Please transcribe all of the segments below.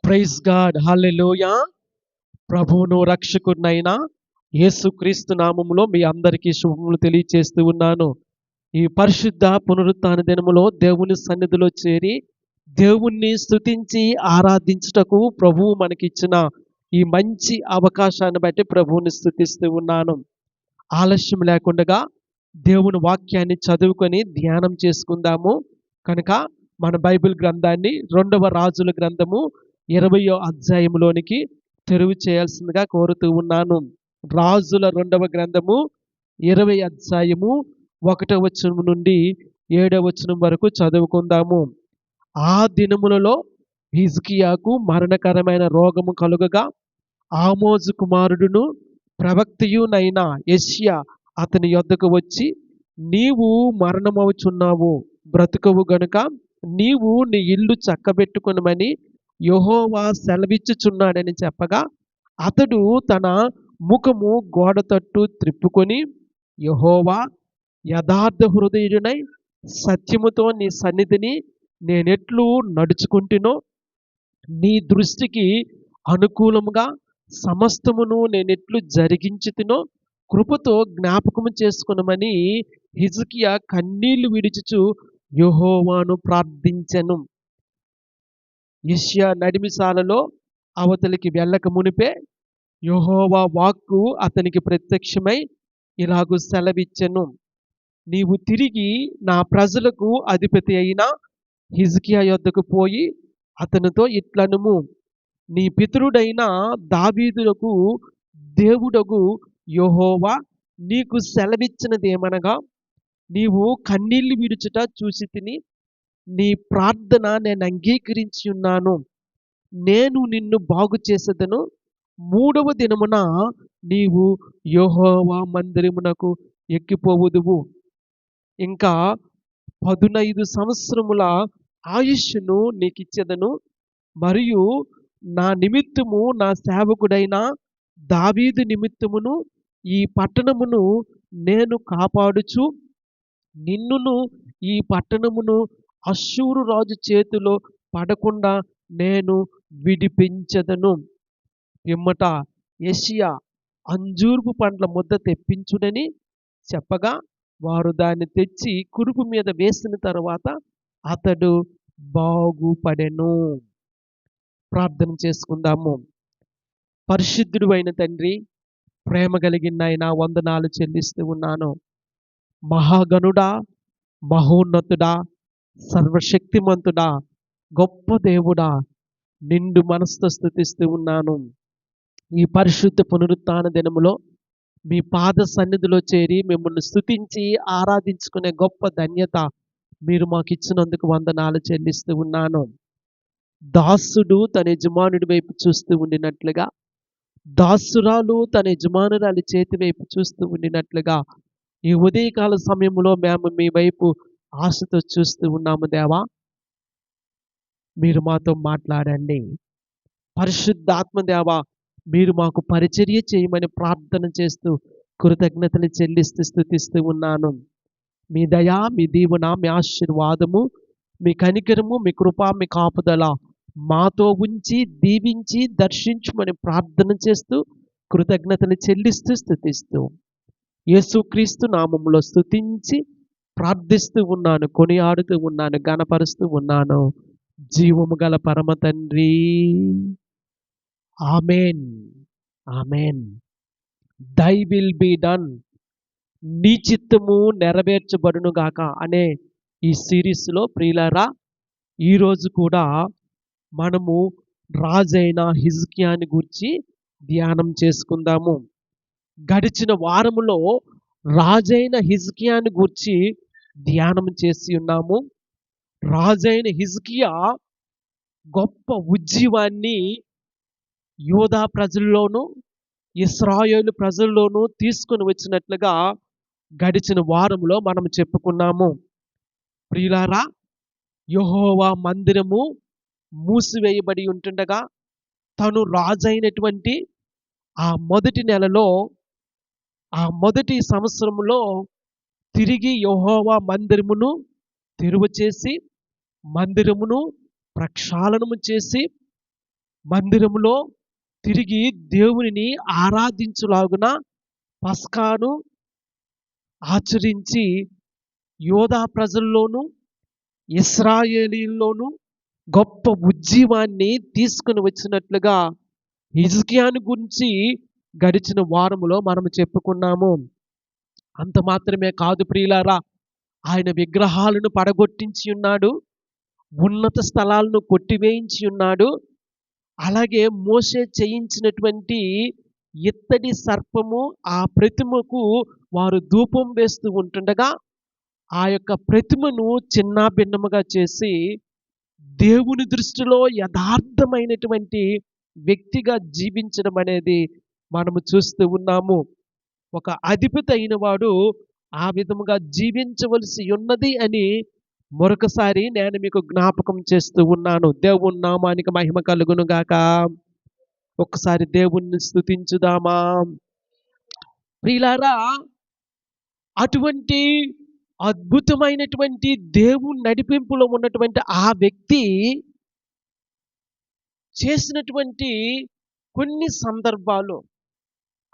Praise God, హల్లెలూయా. ప్రభువును రక్షకుడినైన యేసుక్రీస్తు నామములో మీ అందరికీ శుభములు తెలియచేస్తూ ఉన్నాను. ఈ పరిశుద్ధ పునరుత్థాన దినములో దేవుని సన్నిధిలో చేరి దేవుణ్ణి స్తుతించి ఆరాధించుటకు ప్రభువు మనకిచ్చిన ఈ మంచి అవకాశాన్ని బట్టి ప్రభువుని స్తుతిస్తూ ఉన్నాను. ఆలస్యం లేకుండా దేవుని వాక్యాన్ని చదువుకొని ధ్యానం చేసుకుందాము. కనుక మన బైబిల్ గ్రంథాన్ని 2వ రాజుల గ్రంథము 20వ అధ్యాయంలోనికి తెరువు చేయాల్సిందిగా కోరుతూ ఉన్నాను. రాజుల 2వ గ్రంథము 20వ అధ్యాయము 1వ వచనం నుండి 7వ వచనం వరకు చదువుకుందాము. ఆ దినములలో హిజ్కియాకు మరణకరమైన రోగము కలుగగా ఆమోజు కుమారుడును ప్రవక్తయునైన యెషయా అతని యొద్దకు వచ్చి, నీవు మరణమవుచున్నావు, బ్రతుకవు గనుక నీవు నీ ఇల్లు చక్కబెట్టుకొనమని యెహోవా సెలవిచ్చుచున్నాడని చెప్పగా, అతడు తన ముఖము గోడ తట్టు త్రిప్పుకొని, యెహోవా, యథార్థ హృదయుడనై సత్యముతో నీ సన్నిధిని నేనెట్లు నడుచుకుంటునో నీ దృష్టికి అనుకూలముగా సమస్తమును నేనెట్లు జరిగించుతునో కృపతో జ్ఞాపకము చేసుకొనమని హిజ్కియా కన్నీళ్లు విడుచుచు యెహోవాను ప్రార్థించెను. యెషయా నడిమిసాలలో అవతలికి వెళ్ళక మునిపే యెహోవా వాక్కు అతనికి ప్రత్యక్షమై ఇలాగు సెలవిచ్చెను, నీవు తిరిగి నా ప్రజలకు అధిపతి అయిన హిజ్కియా యొద్దకు పోయి అతనితో ఇట్లనుము, నీ పితరుడైన దావీదులకు దేవుడగు యెహోవా నీకు సెలవిచ్చినదేమనగా, నీవు కన్నీళ్లు విడుచుట చూసి తిని నీ ప్రార్థన నేను అంగీకరించి ఉన్నాను. నేను నిన్ను బాగు చేసేదను. 3వ దినమున నీవు యెహోవా మందిరమునకు ఎక్కిపోవుదువు. ఇంకా 15 సంవత్సరముల ఆయుష్ను నీకిచ్చెదను. మరియు నా నిమిత్తము నా సేవకుడైన దావీదు నిమిత్తమును ఈ పట్టణమును నేను కాపాడుచు నిన్నును ఈ పట్టణమును అష్షూరు రాజు చేతిలో పడకుండా నేను విడిపించెదను. పిమ్మట యెషయా అంజూరపు పండ్ల ముద్ద తెప్పించుడని చెప్పగా, వారు దాన్ని తెచ్చి కురుపు మీద వేసిన తరువాత అతడు బాగుపడెను. ప్రార్థన చేసుకుందాము. పరిశుద్ధుడు అయిన తండ్రి, ప్రేమ కలిగిన ఆయన, వందనాలు చెల్లిస్తూ ఉన్నాను. మహాగణుడా, మహోన్నతుడా, సర్వశక్తిమంతుడా, గొప్ప దేవుడా, నిండు మనసుతో స్తుతిస్తూ ఉన్నాను. ఈ పరిశుద్ధ పునరుత్థాన దినములో మీ పాద సన్నిధిలో చేరి మిమ్మల్ని స్తుతించి ఆరాధించుకునే గొప్ప ధన్యత మీరు మాకు ఇచ్చినందుకు వందనాలు చెల్లిస్తూ ఉన్నాను. దాసుడు తన యజమానుడి వైపు చూస్తూ ఉండినట్లుగా, దాసురాలు తన యజమానురాలి చేతి వైపు చూస్తూ ఉండినట్లుగా ఈ ఉదయకాల సమయంలో మేము మీ వైపు ఆశతో చూస్తూ ఉన్నాము. దేవా, మీరు మాతో మాట్లాడండి. పరిశుద్ధాత్మ దేవా, మీరు మాకు పరిచర్య చేయమని ప్రార్థన చేస్తూ కృతజ్ఞతలు చెల్లిస్తూ స్తుతిస్తూ ఉన్నాను. మీ దయ, మీ దీవెన, మీ ఆశీర్వాదము, మీ కనికరము, మీ కృప, మీ కాపుదల మాతో ఉంచి దీవించి దర్శించమని ప్రార్థన చేస్తూ కృతజ్ఞతలు చెల్లిస్తూ స్తుతిస్తూ యేసుక్రీస్తు నామములో స్తుతించి ప్రార్థిస్తూ ఉన్నాను, కొనియాడుతూ ఉన్నాను, ఘనపరుస్తూ ఉన్నాను. జీవము గల పరమ తండ్రి, amen, amen. Thy will be done, నీ చిత్తము నెరవేర్చబడును గాక అనే ఈ సిరీస్లో ప్రియులారా, ఈరోజు కూడా మనము రాజైన హిజ్కియాని గురించి ధ్యానం చేసుకుందాము. గడిచిన వారములో రాజైన హిజ్కియాని గురించి ధ్యానం చేసి ఉన్నాము. రాజైన హిజ్కియా గొప్ప ఉజ్జీవాన్ని యూదా ప్రజల్లోనూ ఇశ్రాయేలు ప్రజల్లోనూ తీసుకొని వచ్చినట్లుగా గడిచిన వారంలో మనం చెప్పుకున్నాము. ప్రియులారా, యెహోవా మందిరము మూసివేయబడి ఉంటుండగా తను రాజైనటువంటి ఆ మొదటి నెలలో, ఆ మొదటి సంవత్సరంలో తిరిగి యెహోవా మందిరమును తెరువ చేసి మందిరమును ప్రక్షాళనము చేసి మందిరంలో తిరిగి దేవునిని ఆరాధించులాగున పస్కాను ఆచరించి యోధా ప్రజల్లోనూ ఇశ్రాయేలీల్లోనూ గొప్ప ఉజ్జీవాన్ని తీసుకుని వచ్చినట్లుగా హిజ్కియాను గురించి గడిచిన వారములో మనం చెప్పుకున్నాము. అంత మాత్రమే కాదు ప్రియులారా, ఆయన విగ్రహాలను పడగొట్టించి ఉన్నాడు, ఉన్నత స్థలాలను కొట్టివేయించి ఉన్నాడు. అలాగే మోషే చేయించినటువంటి ఇత్తడి సర్పము, ఆ ప్రతిమకు వారు ధూపం వేస్తూ ఉంటుండగా ఆ యొక్క ప్రతిమను చిన్నాభిన్నముగా చేసి దేవుని దృష్టిలో యథార్థమైనటువంటి వ్యక్తిగా జీవించడం అనేది మనము చూస్తూ ఉన్నాము. ఒక అధిపతి అయిన వాడు ఆ విధముగా జీవించవలసి ఉన్నది అని మరొకసారి నేను మీకు జ్ఞాపకం చేస్తూ ఉన్నాను. దేవుని నామానికి మహిమ కలుగును గాక. ఒక్కసారి దేవుణ్ణి స్తుతించుదామా. ప్రియులారా, అటువంటి అద్భుతమైనటువంటి దేవుని నడిపింపులో ఉన్నటువంటి ఆ వ్యక్తి చేసినటువంటి కొన్ని సందర్భాలు,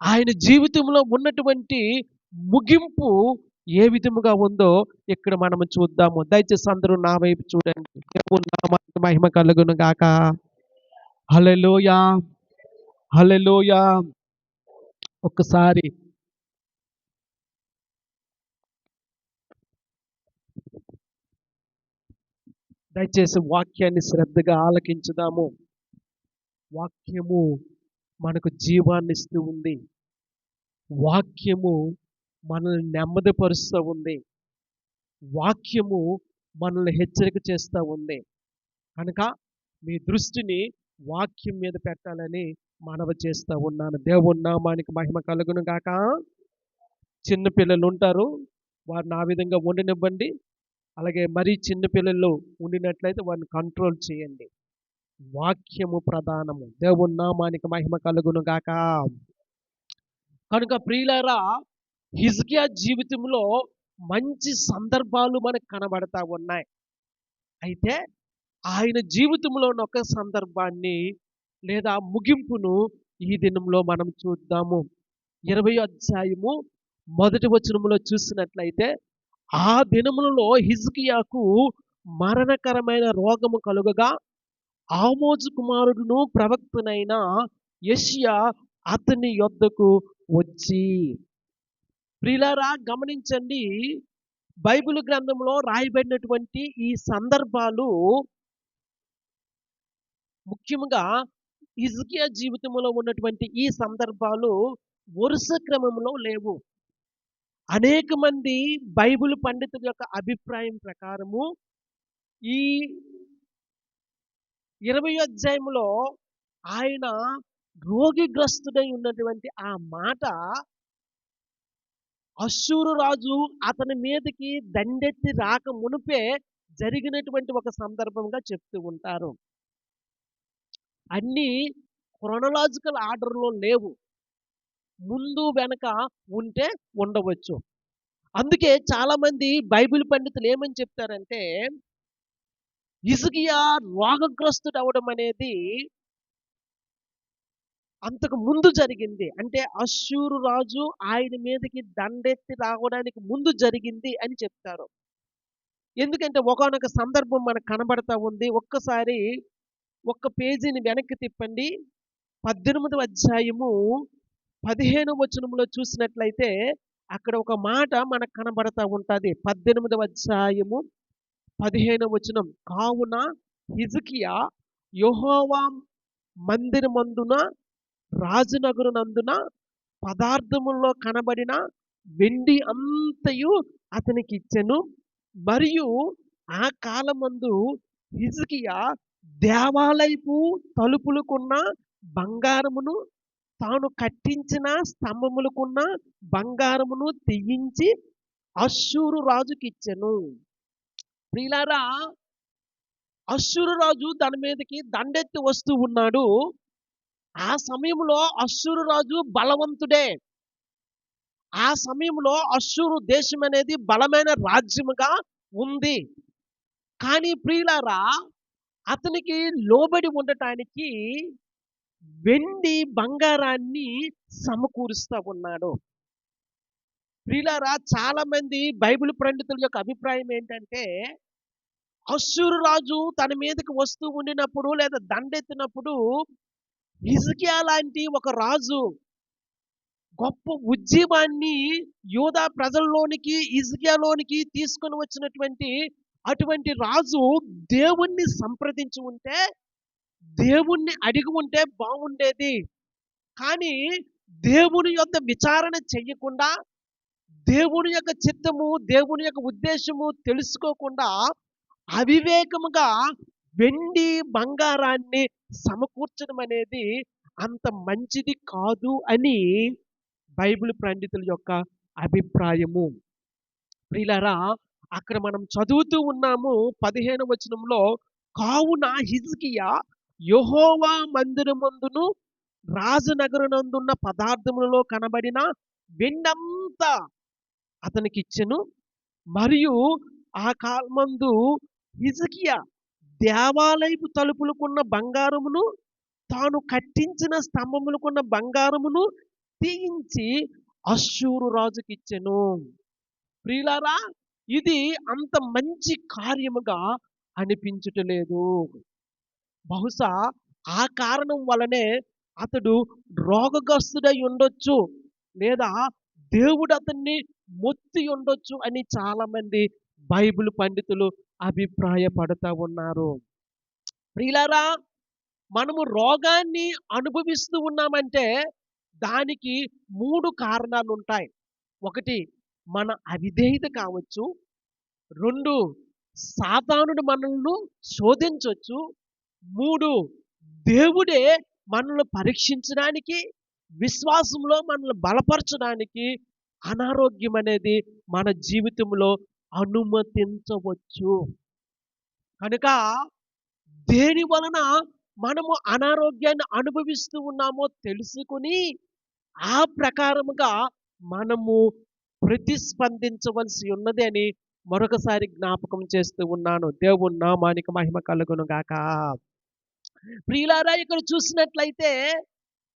ఆయన జీవితంలో ఉన్నటువంటి ముగింపు ఏ విధముగా ఉందో ఇక్కడ మనము చూద్దాము. దయచేసి అందరూ నా వైపు చూడండి. దేవుని నామానికి మహిమ కలుగును గాక. హల్లెలూయా, హల్లెలూయా. ఒక్కసారి దయచేసి వాక్యాన్ని శ్రద్ధగా ఆలకించుదాము. వాక్యము మనకు జీవాన్ని ఇస్తూ ఉంది. వాక్యము మనల్ని నెమ్మదిపరుస్తూ ఉంది. వాక్యము మనల్ని హెచ్చరిక చేస్తూ ఉంది. కనుక మీ దృష్టిని వాక్యం మీద పెట్టాలని మనవి చేస్తూ ఉన్నాను. దేవుని నామానికి మహిమ కలుగును గాక. చిన్న పిల్లలు ఉంటారు, వారిని ఆ విధంగా ఉండనివ్వండి. అలాగే మరీ చిన్న పిల్లలు ఉండినట్లయితే వారిని కంట్రోల్ చేయండి. వాక్యము ప్రధానము. దేవుని నామానికి మహిమ కలుగును గాక. కనుక ప్రియులారా, హిజ్కియా జీవితంలో మంచి సందర్భాలు మనకు కనబడతా ఉన్నాయి. అయితే ఆయన జీవితంలో ఒక సందర్భాన్ని లేదా ముగింపును ఈ దినంలో మనం చూద్దాము. 20వ అధ్యాయము 1వ వచనములో చూసినట్లయితే, ఆ దినములలో హిజ్కియాకు మరణకరమైన రోగము కలుగగా ఆమోజు కుమారుడును ప్రవక్తనైన యెషయా అతని యొద్దకు వచ్చి. ప్రియులారా, గమనించండి, బైబిల్ గ్రంథంలో రాయబడినటువంటి ఈ సందర్భాలు ముఖ్యంగా హిజ్కియా జీవితంలో ఉన్నటువంటి ఈ సందర్భాలు వరుస క్రమంలో లేవు. అనేక మంది బైబిల్ పండితుల యొక్క అభిప్రాయం ప్రకారము ఈ 20వ అధ్యాయంలో ఆయన రోగిగ్రస్తుడై ఉన్నటువంటి ఆ మాట అష్షూరు రాజు అతని మీదకి దండెత్తి రాక మునుపే జరిగినటువంటి ఒక సందర్భంగా చెప్తూ ఉంటారు. అన్నీ క్రొనలాజికల్ ఆర్డర్లో లేవు, ముందు వెనక ఉంటే ఉండవచ్చు. అందుకే చాలా మంది బైబిల్ పండితులు ఏమని చెప్తారంటే, హిజ్కియా రోగగ్రస్తుడు అవడం అనేది అంతకు ముందు జరిగింది. అంటే అష్షూరు రాజు ఆయన మీదకి దండెత్తి రావడానికి ముందు జరిగింది అని చెప్తారు. ఎందుకంటే ఒకానొక సందర్భం మనకు కనబడతా ఉంది. ఒక్కసారి ఒక్క పేజీని వెనక్కి తిప్పండి. 18వ అధ్యాయము 15వ వచనంలో చూసినట్లయితే అక్కడ ఒక మాట మనకు కనబడతా ఉంటుంది. 18వ అధ్యాయము 15వ వచనం. కావున హిజ్కియా యెహోవా మందిరమందున రాజనగరునందున పదార్థముల్లో కనబడిన వెండి అంతయు అతనికి ఇచ్చెను. మరియు ఆ కాలమందు హిజ్కియా దేవాలయపు తలుపులకున్న బంగారమును, తాను కట్టించిన స్తంభములకున్న బంగారమును తీయించి అష్షూరు రాజుకి ఇచ్చెను. ప్రియులారా, అష్షూరు రాజు దాని మీదకి దండెత్తి వస్తూ ఉన్నాడు. ఆ సమయంలో అష్షూరు రాజు బలవంతుడే. ఆ సమయంలో అష్షూరు దేశం అనేది బలమైన రాజ్యముగా ఉంది. కానీ ప్రియులారా, అతనికి లోబడి ఉండటానికి వెండి బంగారాన్ని సమకూరుస్తా ఉన్నాడు. ప్రియులారా, చాలా మంది బైబిల్ పండితుల యొక్క అభిప్రాయం ఏంటంటే, అష్షూరు రాజు తన మీదకి వస్తూ ఉండినప్పుడు లేదా దండెత్తినప్పుడు హిజ్కియా లాంటి ఒక రాజు గొప్ప ఉద్యమాన్ని యూదా ప్రజల్లోనికి, హిజ్కియాలోనికి తీసుకొని వచ్చినటువంటి అటువంటి రాజు దేవుణ్ణి సంప్రదించి ఉంటే, దేవుణ్ణి అడిగి ఉంటే బాగుండేది. కానీ దేవుని యొద్ద విచారణ చెయ్యకుండా, దేవుని యొక్క చిత్తము, దేవుని యొక్క ఉద్దేశము తెలుసుకోకుండా అవివేకముగా వెండి, బంగారాన్ని సమకూర్చడం అనేది అంత మంచిది కాదు అని బైబిల్ పండితుల యొక్క అభిప్రాయము. ప్రియులారా, అక్కడ మనం చదువుతూ ఉన్నాము 15వ వచనంలో, కావున హిజ్కియా యెహోవా మందిరమందును రాజనగరునందున్న పదార్థములలో కనబడిన వెండంతా అతనికిచ్చెను. మరియు ఆ కాలమందు హిజ్కియా దేవాలయపు తలుపులకున్న బంగారమును, తాను కట్టించిన స్తంభములకున్న బంగారమును తీయించి అష్షూరు రాజుకిచ్చెను. ప్రియులారా, ఇది అంత మంచి కార్యముగా అనిపించుటలేదు. బహుశా ఆ కారణం వలనే అతడు రోగగ్రస్తుడై ఉండొచ్చు, లేదా దేవుడు అతన్ని మొత్తి ఉండొచ్చు అని చాలా మంది బైబిల్ పండితులు అభిప్రాయపడతా ఉన్నారు. ప్రియులారా, మనము రోగాన్ని అనుభవిస్తూ ఉన్నామంటే దానికి 3 కారణాలు ఉంటాయి. ఒకటి, మన అవిధేయత కావచ్చు. 2, సాతానుడు మనల్ని శోధించొచ్చు. 3, దేవుడే మనల్ని పరీక్షించడానికి, విశ్వాసంలో మనల్ని బలపరచడానికి అనారోగ్యం అనేది మన జీవితంలో అనుమతించవచ్చు. కనుక దేని వలన మనము అనారోగ్యాన్ని అనుభవిస్తూ ఉన్నామో తెలుసుకుని, ఆ ప్రకారముగా మనము ప్రతిస్పందించవలసి ఉన్నది అని మరొకసారి జ్ఞాపకం చేస్తూ ఉన్నాను. దేవుని నామానికి మహిమ కలుగును గాక. ప్రియులారా, ఇక్కడ చూసినట్లయితే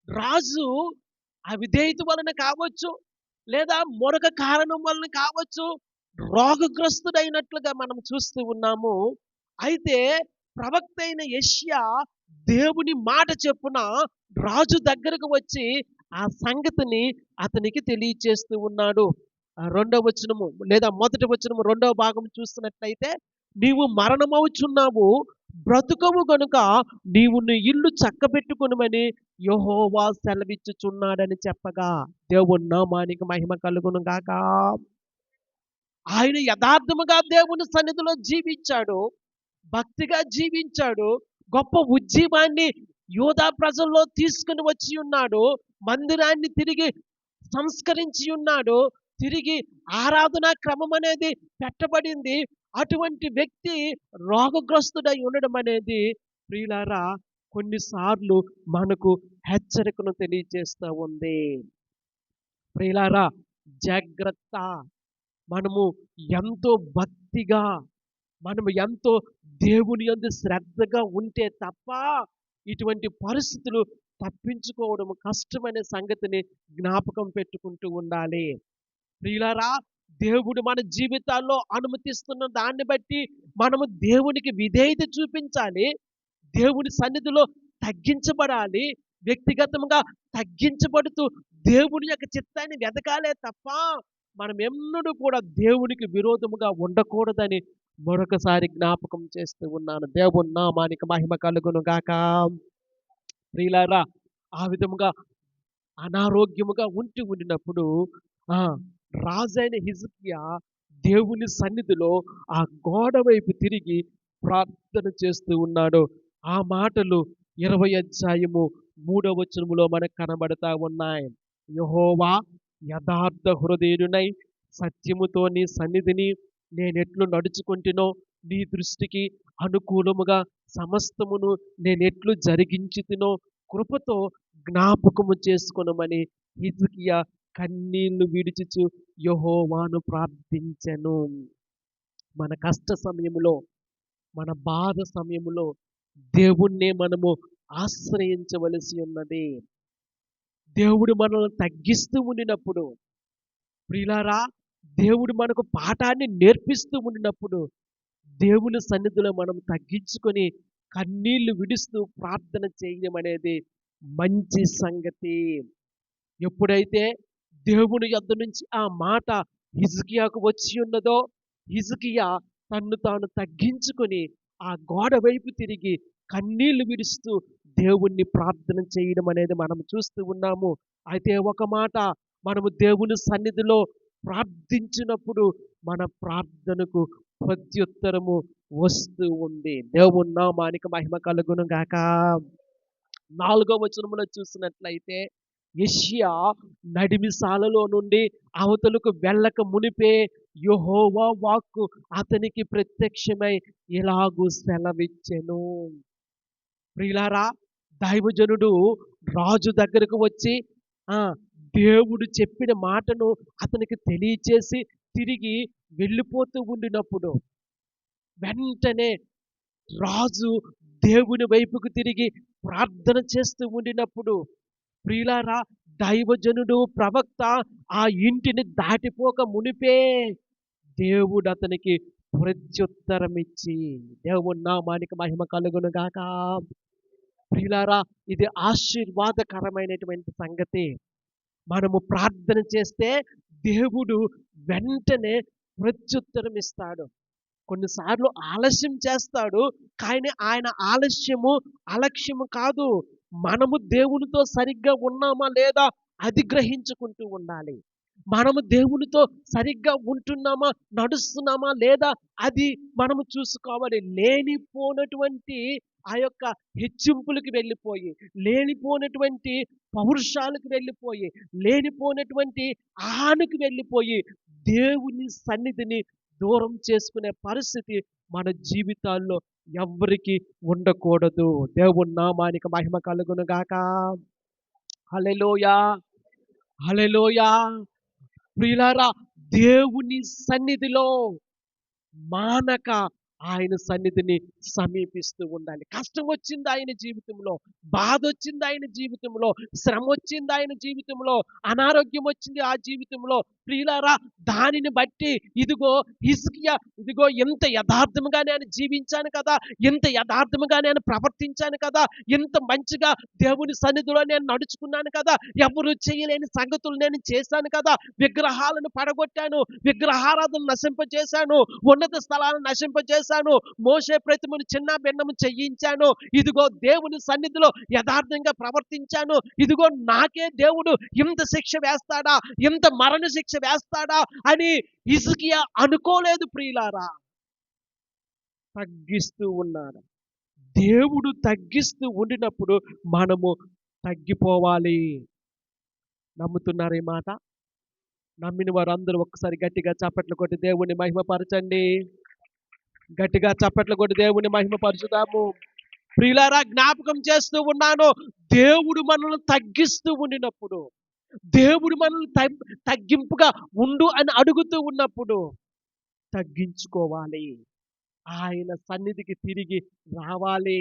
రాజు అవిధేయత వలన కావచ్చు, లేదా మరొక కారణం వలన కావచ్చు, రోగగ్రస్తుడైనట్లుగా మనం చూస్తూ ఉన్నాము. అయితే ప్రవక్త అయిన యెషయా దేవుని మాట చెప్పున రాజు దగ్గరకు వచ్చి ఆ సంగతిని అతనికి తెలియచేస్తూ ఉన్నాడు. రెండవ వచనము లేదా మొదటి వచనము రెండవ భాగం చూస్తున్నట్లయితే, నీవు మరణమవుచున్నావు, బ్రతుకవు గనుక నీవు నీ ఇల్లు చక్కబెట్టుకొనుమని యెహోవా సెలవిచ్చుచున్నాడని చెప్పగా, దేవుని నామానికి మహిమ కలుగును గాక. ఆయన యథార్థముగా దేవుని సన్నిధిలో జీవించాడు, భక్తిగా జీవించాడు, గొప్ప ఉద్యమాన్ని యూదా ప్రజల్లో తీసుకుని వచ్చి ఉన్నాడు, మందిరాన్ని తిరిగి సంస్కరించి ఉన్నాడు, తిరిగి ఆరాధనా క్రమం అనేది పెట్టబడింది. అటువంటి వ్యక్తి రోగగ్రస్తుడై ఉండడం అనేది, ప్రియులారా, కొన్నిసార్లు మనకు హెచ్చరికను తెలియజేస్తూ ఉంది. ప్రియులారా, జాగ్రత్త. మనము ఎంతో భక్తిగా, మనము ఎంతో దేవుని యందు శ్రద్ధగా ఉంటే తప్ప ఇటువంటి పరిస్థితులు తప్పించుకోవడం కష్టమనే సంగతిని జ్ఞాపకం పెట్టుకుంటూ ఉండాలి. ప్రియులారా, దేవుడు మన జీవితాల్లో అనుమతిస్తున్న దాన్ని బట్టి మనము దేవునికి విధేయత చూపించాలి, దేవుని సన్నిధిలో తగ్గించబడాలి, వ్యక్తిగతంగా తగ్గించబడుతూ దేవుని యొక్క చిత్తాన్ని వెతకాలే తప్ప మనం ఎన్నడూ కూడా దేవునికి విరోధముగా ఉండకూడదని మరొకసారి జ్ఞాపకం చేస్తూ ఉన్నాను. దేవుని నామానికి మహిమ కలుగును గాక. ప్రియులారా, ఆ విధముగా అనారోగ్యముగా ఉండినప్పుడు ఆ రాజైన హిజ్కియా దేవుని సన్నిధిలో ఆ గోడ వైపు తిరిగి ప్రార్థన చేస్తూ ఉన్నాడు. ఆ మాటలు 20 అధ్యాయము 3వ వచనములో మనకు కనబడతా ఉన్నాయి. యెహోవా, యథార్థ హృదయుడనై సత్యముతో నీ సన్నిధిని నేనెట్లు నడుచుకుంటునో, నీ దృష్టికి అనుకూలముగా సమస్తమును నేనెట్లు జరిగించుతునో కృపతో జ్ఞాపకము చేసుకొనుమని హిజ్కియా కన్నీళ్లు విడిచుచు యెహోవాను ప్రార్థించెను. మన కష్ట సమయములో, మన బాధ సమయములో దేవుణ్ణే మనము ఆశ్రయించవలసి ఉన్నది. దేవుడు మనల్ని తగ్గిస్తూ ఉండినప్పుడు, ప్రియులారా, దేవుడు మనకు పాఠాన్ని నేర్పిస్తూ ఉండినప్పుడు, దేవుని సన్నిధిలో మనం తగ్గించుకొని కన్నీళ్లు విడుస్తూ ప్రార్థన చేయడం అనేది మంచి సంగతి. ఎప్పుడైతే దేవుని యొద్ద నుంచి ఆ మాట హిజ్కియాకు వచ్చి ఉన్నదో, హిజ్కియా తన్ను తాను తగ్గించుకొని ఆ గోడ వైపు తిరిగి కన్నీళ్లు విడుస్తూ దేవుణ్ణి ప్రార్థన చేయడం అనేది మనం చూస్తూ ఉన్నాము. అయితే ఒక మాట, మనము దేవుని సన్నిధిలో ప్రార్థించినప్పుడు మన ప్రార్థనకు ప్రత్యుత్తరము వస్తూ ఉంది. దేవుని నామానికి మహిమ కలుగును గాక. 4వ వచనములో చూసినట్లయితే, యెషయా నడిమిసాలలో నుండి అవతలకు వెళ్ళక మునిపే యెహోవా వాక్కు అతనికి ప్రత్యక్షమై ఇలాగు సెలవిచ్చెను. ప్రియులారా, దైవజనుడు రాజు దగ్గరకు వచ్చి ఆ దేవుడు చెప్పిన మాటను అతనికి తెలియచేసి తిరిగి వెళ్ళిపోతూ ఉండినప్పుడు, వెంటనే రాజు దేవుని వైపుకు తిరిగి ప్రార్థన చేస్తూ ఉండినప్పుడు, ప్రియులారా, దైవజనుడు ప్రవక్త ఆ ఇంటిని దాటిపోక మునిపే దేవుడు అతనికి ప్రత్యుత్తరం ఇచ్చి, దేవుని నామానికి మహిమ కలుగును గాక. ప్రియులారా, ఇది ఆశీర్వాదకరమైనటువంటి సంగతి. మనము ప్రార్థన చేస్తే దేవుడు వెంటనే ప్రత్యుత్తరం ఇస్తాడు. కొన్నిసార్లు ఆలస్యం చేస్తాడు, కానీ ఆయన ఆలస్యము అలక్ష్యము కాదు. మనము దేవునితో సరిగ్గా ఉన్నామా లేదా అది గ్రహించుకుంటూ ఉండాలి. మనము దేవునితో సరిగ్గా ఉంటున్నామా, నడుస్తున్నామా లేదా అది మనము చూసుకోవాలి. లేనిపోనటువంటి ఆ యొక్క హెచ్చింపులకు వెళ్ళిపోయి, లేనిపోనటువంటి పౌరుషాలకు వెళ్ళిపోయి, లేనిపోనటువంటి ఆహానికి వెళ్ళిపోయి దేవుని సన్నిధిని దూరం చేసుకునే పరిస్థితి మన జీవితాల్లో ఎవ్వరికి ఉండకూడదు. దేవుని నామానికి మహిమ కలుగును గాక. హల్లెలూయా, హల్లెలూయా. ప్రియులారా, దేవుని సన్నిధిలో మానక ఆయన సన్నిధిని సమీపిస్తూ ఉండాలి. కష్టం వచ్చింది ఆయన జీవితంలో, బాధ వచ్చింది ఆయన జీవితంలో, శ్రమ వచ్చింది ఆయన జీవితంలో, అనారోగ్యం వచ్చింది ఆ జీవితంలో. ప్రియులారా, దానిని బట్టి ఇదిగో హిజ్కియా, ఇదిగో ఎంత యథార్థముగా నేను జీవించాను కదా, ఎంత యథార్థముగా నేను ప్రవర్తించాను కదా, ఎంత మంచిగా దేవుని సన్నిధిలో నేను నడుచుకున్నాను కదా, ఎవరు చేయలేని సంగతులు నేను చేశాను కదా, విగ్రహాలను పడగొట్టాను, విగ్రహారాధన నశింపజేశాను, ఉన్నత స్థలాలను నశింపజేశాను, మోషే ప్రతిమను చిన్న భిన్నము చేయించాను, ఇదిగో దేవుని సన్నిధిలో యథార్థంగా ప్రవర్తించాను, ఇదిగో నాకే దేవుడు ఇంత శిక్ష వేస్తాడా, ఇంత మరణ శిక్ష వేస్తాడా అని హిజ్కియా అనుకోలేదు. ప్రియులారా, తగ్గిస్తూ ఉన్నాడు. దేవుడు తగ్గిస్తూ ఉండినప్పుడు మనము తగ్గిపోవాలి. నమ్ముతున్నారు ఈ మాట? నమ్మిన వారు అందరూ ఒక్కసారి గట్టిగా చప్పట్లు కొట్టి దేవుని మహిమపరచండి. గట్టిగా చప్పట్లు కొట్టి దేవుని మహిమపరచుదాము. ప్రియులారా, జ్ఞాపకం చేస్తూ ఉన్నాను, దేవుడు మనల్ని తగ్గిస్తూ ఉండినప్పుడు, దేవుడు మనల్ని తగ్గింపుగా ఉండు అని అడుగుతూ ఉన్నప్పుడు తగ్గించుకోవాలి. ఆయన సన్నిధికి తిరిగి రావాలి.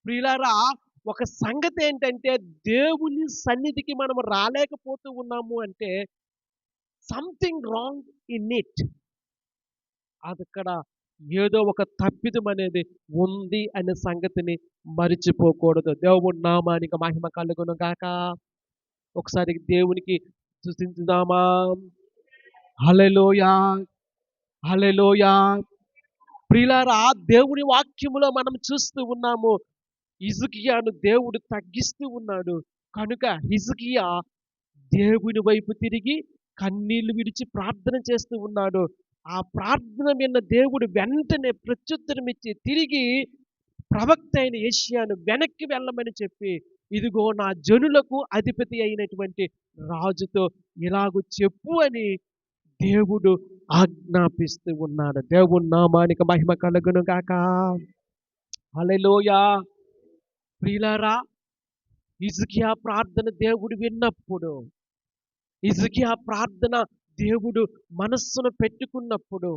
ప్రియులారా, ఒక సంగతి ఏంటంటే, దేవుని సన్నిధికి మనం రాలేకపోతూ ఉన్నాము అంటే సంథింగ్ రాంగ్ ఇన్ ఇట్. అక్కడ ఏదో ఒక తప్పిదం అనేది ఉంది అనే సంగతిని మరిచిపోకూడదు. దేవుని నామానికి మహిమ కలుగును గాక. ఒకసారి దేవునికి స్తుతించుదామా. హల్లెలూయా, హల్లెలూయా. ప్రియులారా, దేవుని వాక్యములో మనం చూస్తూ ఉన్నాము, హిజ్కియాను దేవుడు తగ్గిస్తూ ఉన్నాడు. కనుక హిజ్కియా దేవుని వైపు తిరిగి కన్నీళ్లు విడిచి ప్రార్థన చేస్తూ ఉన్నాడు. ఆ ప్రార్థన విన్న దేవుడు వెంటనే ప్రత్యుత్తరం ఇచ్చి తిరిగి ప్రవక్త అయిన యెషయాను వెనక్కి వెళ్ళమని చెప్పి, ఇదిగో నా జనులకు అధిపతి అయినటువంటి రాజుతో ఇలాగు చెప్పు అని దేవుడు ఆజ్ఞాపిస్తూ ఉన్నాడు. దేవుని నామానికి మహిమ కలుగును గాక. హల్లెలూయా. ప్రియులారా, హిజ్కియా ప్రార్థన దేవుడు విన్నప్పుడు, హిజ్కియా ప్రార్థన దేవుడు మనస్సును పెట్టుకున్నప్పుడు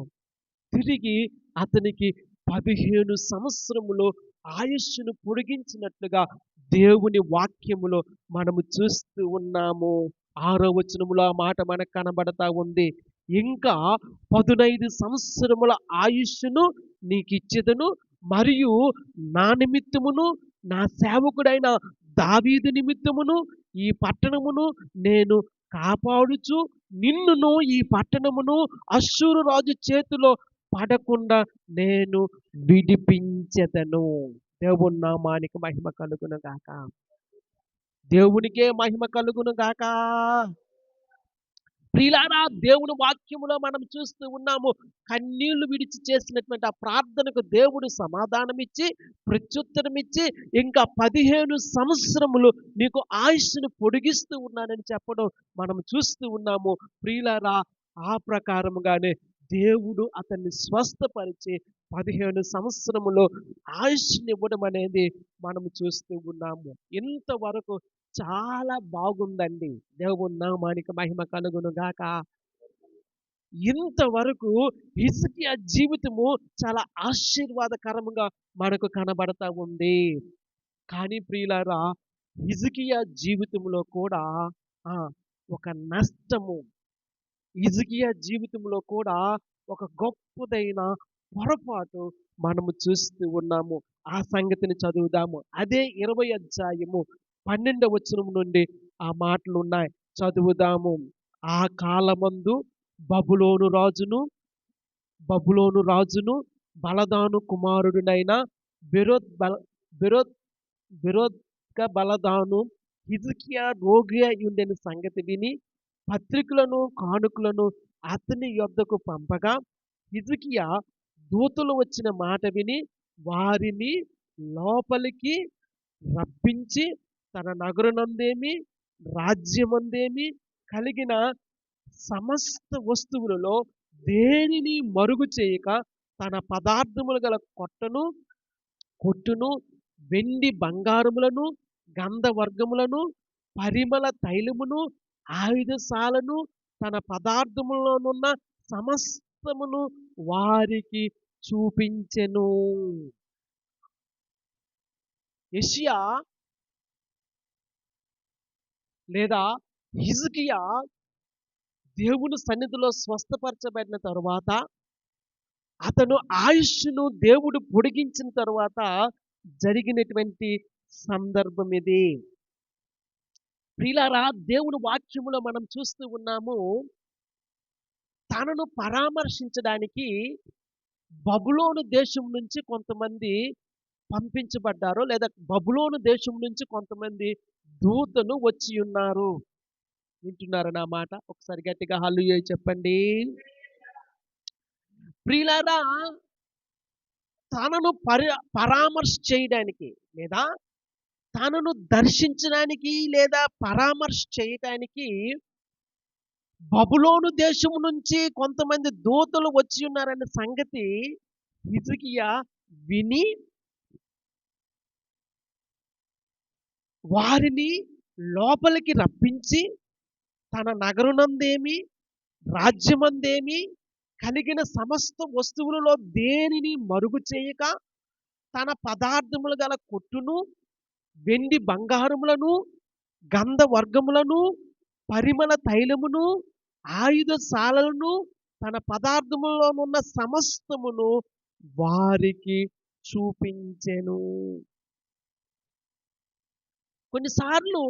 తిరిగి అతనికి 15 సంవత్సరములు ఆయుష్షును పొడిగించినట్లుగా దేవుని వాక్యములో మనము చూస్తూ ఉన్నాము. 6వ వచనములో ఆ మాట మనకు కనబడతా ఉంది. ఇంకా 15 సంవత్సరముల ఆయుష్షును నీకిచ్చెదను, మరియు నా నిమిత్తమును నా సేవకుడైన దావీదు నిమిత్తమును ఈ పట్టణమును నేను కాపాడుచు నిన్నును ఈ పట్టణమును అష్షూరు రాజు చేతిలో పడకుండా నేను విడిపించెదను. దేవుని నామానికి మహిమ కలుగును గాక. దేవునికే మహిమ కలుగును గాక. ప్రియులారా, దేవుని వాక్యములో మనం చూస్తూ ఉన్నాము. కన్నీళ్లు విడిచి చేసినటువంటి ఆ ప్రార్థనకు దేవుడు సమాధానమిచ్చి ప్రత్యుత్తరమిచ్చి ఇంకా 15 సంవత్సరములు నీకు ఆయుష్ను పొడిగిస్తూ ఉన్నానని చెప్పడం మనం చూస్తూ ఉన్నాము. ప్రియులారా, ఆ ప్రకారముగానే దేవుడు అతన్ని స్వస్థపరిచి 15 సంవత్సరములో ఆయుష్ని ఇవ్వడం అనేది మనం చూస్తూ ఉన్నాము. ఇంతవరకు చాలా బాగుందండి. దేవుని నామానికి మహిమ కలుగును గాక. ఇంతవరకు హిజ్కియా జీవితము చాలా ఆశీర్వాదకరముగా మనకు కనబడతా ఉంది. కానీ ప్రియులారా, హిజ్కియా జీవితంలో కూడా ఆ ఒక నష్టము, హిజ్కియా జీవితంలో కూడా ఒక గొప్పదైన పొరపాటు మనము చూస్తూ ఉన్నాము. ఆ సంగతిని చదువుదాము. అదే 20వ అధ్యాయము 12వ వచనం నుండి ఆ మాటలు ఉన్నాయి. చదువుదాము. ఆ కాలమందు బబులోను రాజును బలదాను కుమారుడునైన బెరోద్క బలదాను హిజ్కియా రోగిగా ఉండెన సంగతి విని పత్రికలను కానుకలను అతని యొద్దకు పంపగా, హిజ్కియా దూతలు వచ్చిన మాట విని వారిని లోపలికి రప్పించి తన నగరునందేమి రాజ్యమందేమి కలిగిన సమస్త వస్తువులలో దేనిని మరుగు చేయక తన పదార్థములు గల కొట్టును వెండి బంగారములను గంధవర్గములను పరిమళ తైలమును ఆయుధశాలను తన పదార్థములోనున్న సమస్తమును వారికి చూపించెను. యెషయా లేదా హిజ్కియా దేవుని సన్నిధిలో స్వస్థపరచబడిన తరువాత, అతను ఆయుష్ను దేవుడు పొడిగించిన తరువాత జరిగినటువంటి సందర్భం ఇది. ప్రియులారా, దేవుని వాక్యములో మనం చూస్తూ ఉన్నాము. తనను పరామర్శించడానికి బబులోను దేశం నుంచి కొంతమంది పంపించబడ్డారు, లేదా బబులోను దేశం నుంచి కొంతమంది దూతలు వచ్చి ఉన్నారు. వింటున్నారా నా మాట? ఒకసారి గట్టిగా హల్లెలూయా చెప్పండి. ప్రియులారా, తనను పరామర్శ చేయడానికి, లేదా తనను దర్శించడానికి, లేదా పరామర్శ చేయటానికి బబులోను దేశం నుంచి కొంతమంది దూతలు వచ్చి ఉన్నారనే సంగతి హిజ్కియా విని వారిని లోపలికి రప్పించి తన నగరునందేమి రాజ్యమందేమి కలిగిన సమస్త వస్తువులలో దేనిని మరుగు చేయక తన పదార్థములు గల కొట్టును వెండి బంగారములను గంధవర్గములను పరిమళ తైలమును ఆయుధశాలలను తన పదార్థములోనున్న సమస్తమును వారికి చూపించెను. కొన్నిసార్లు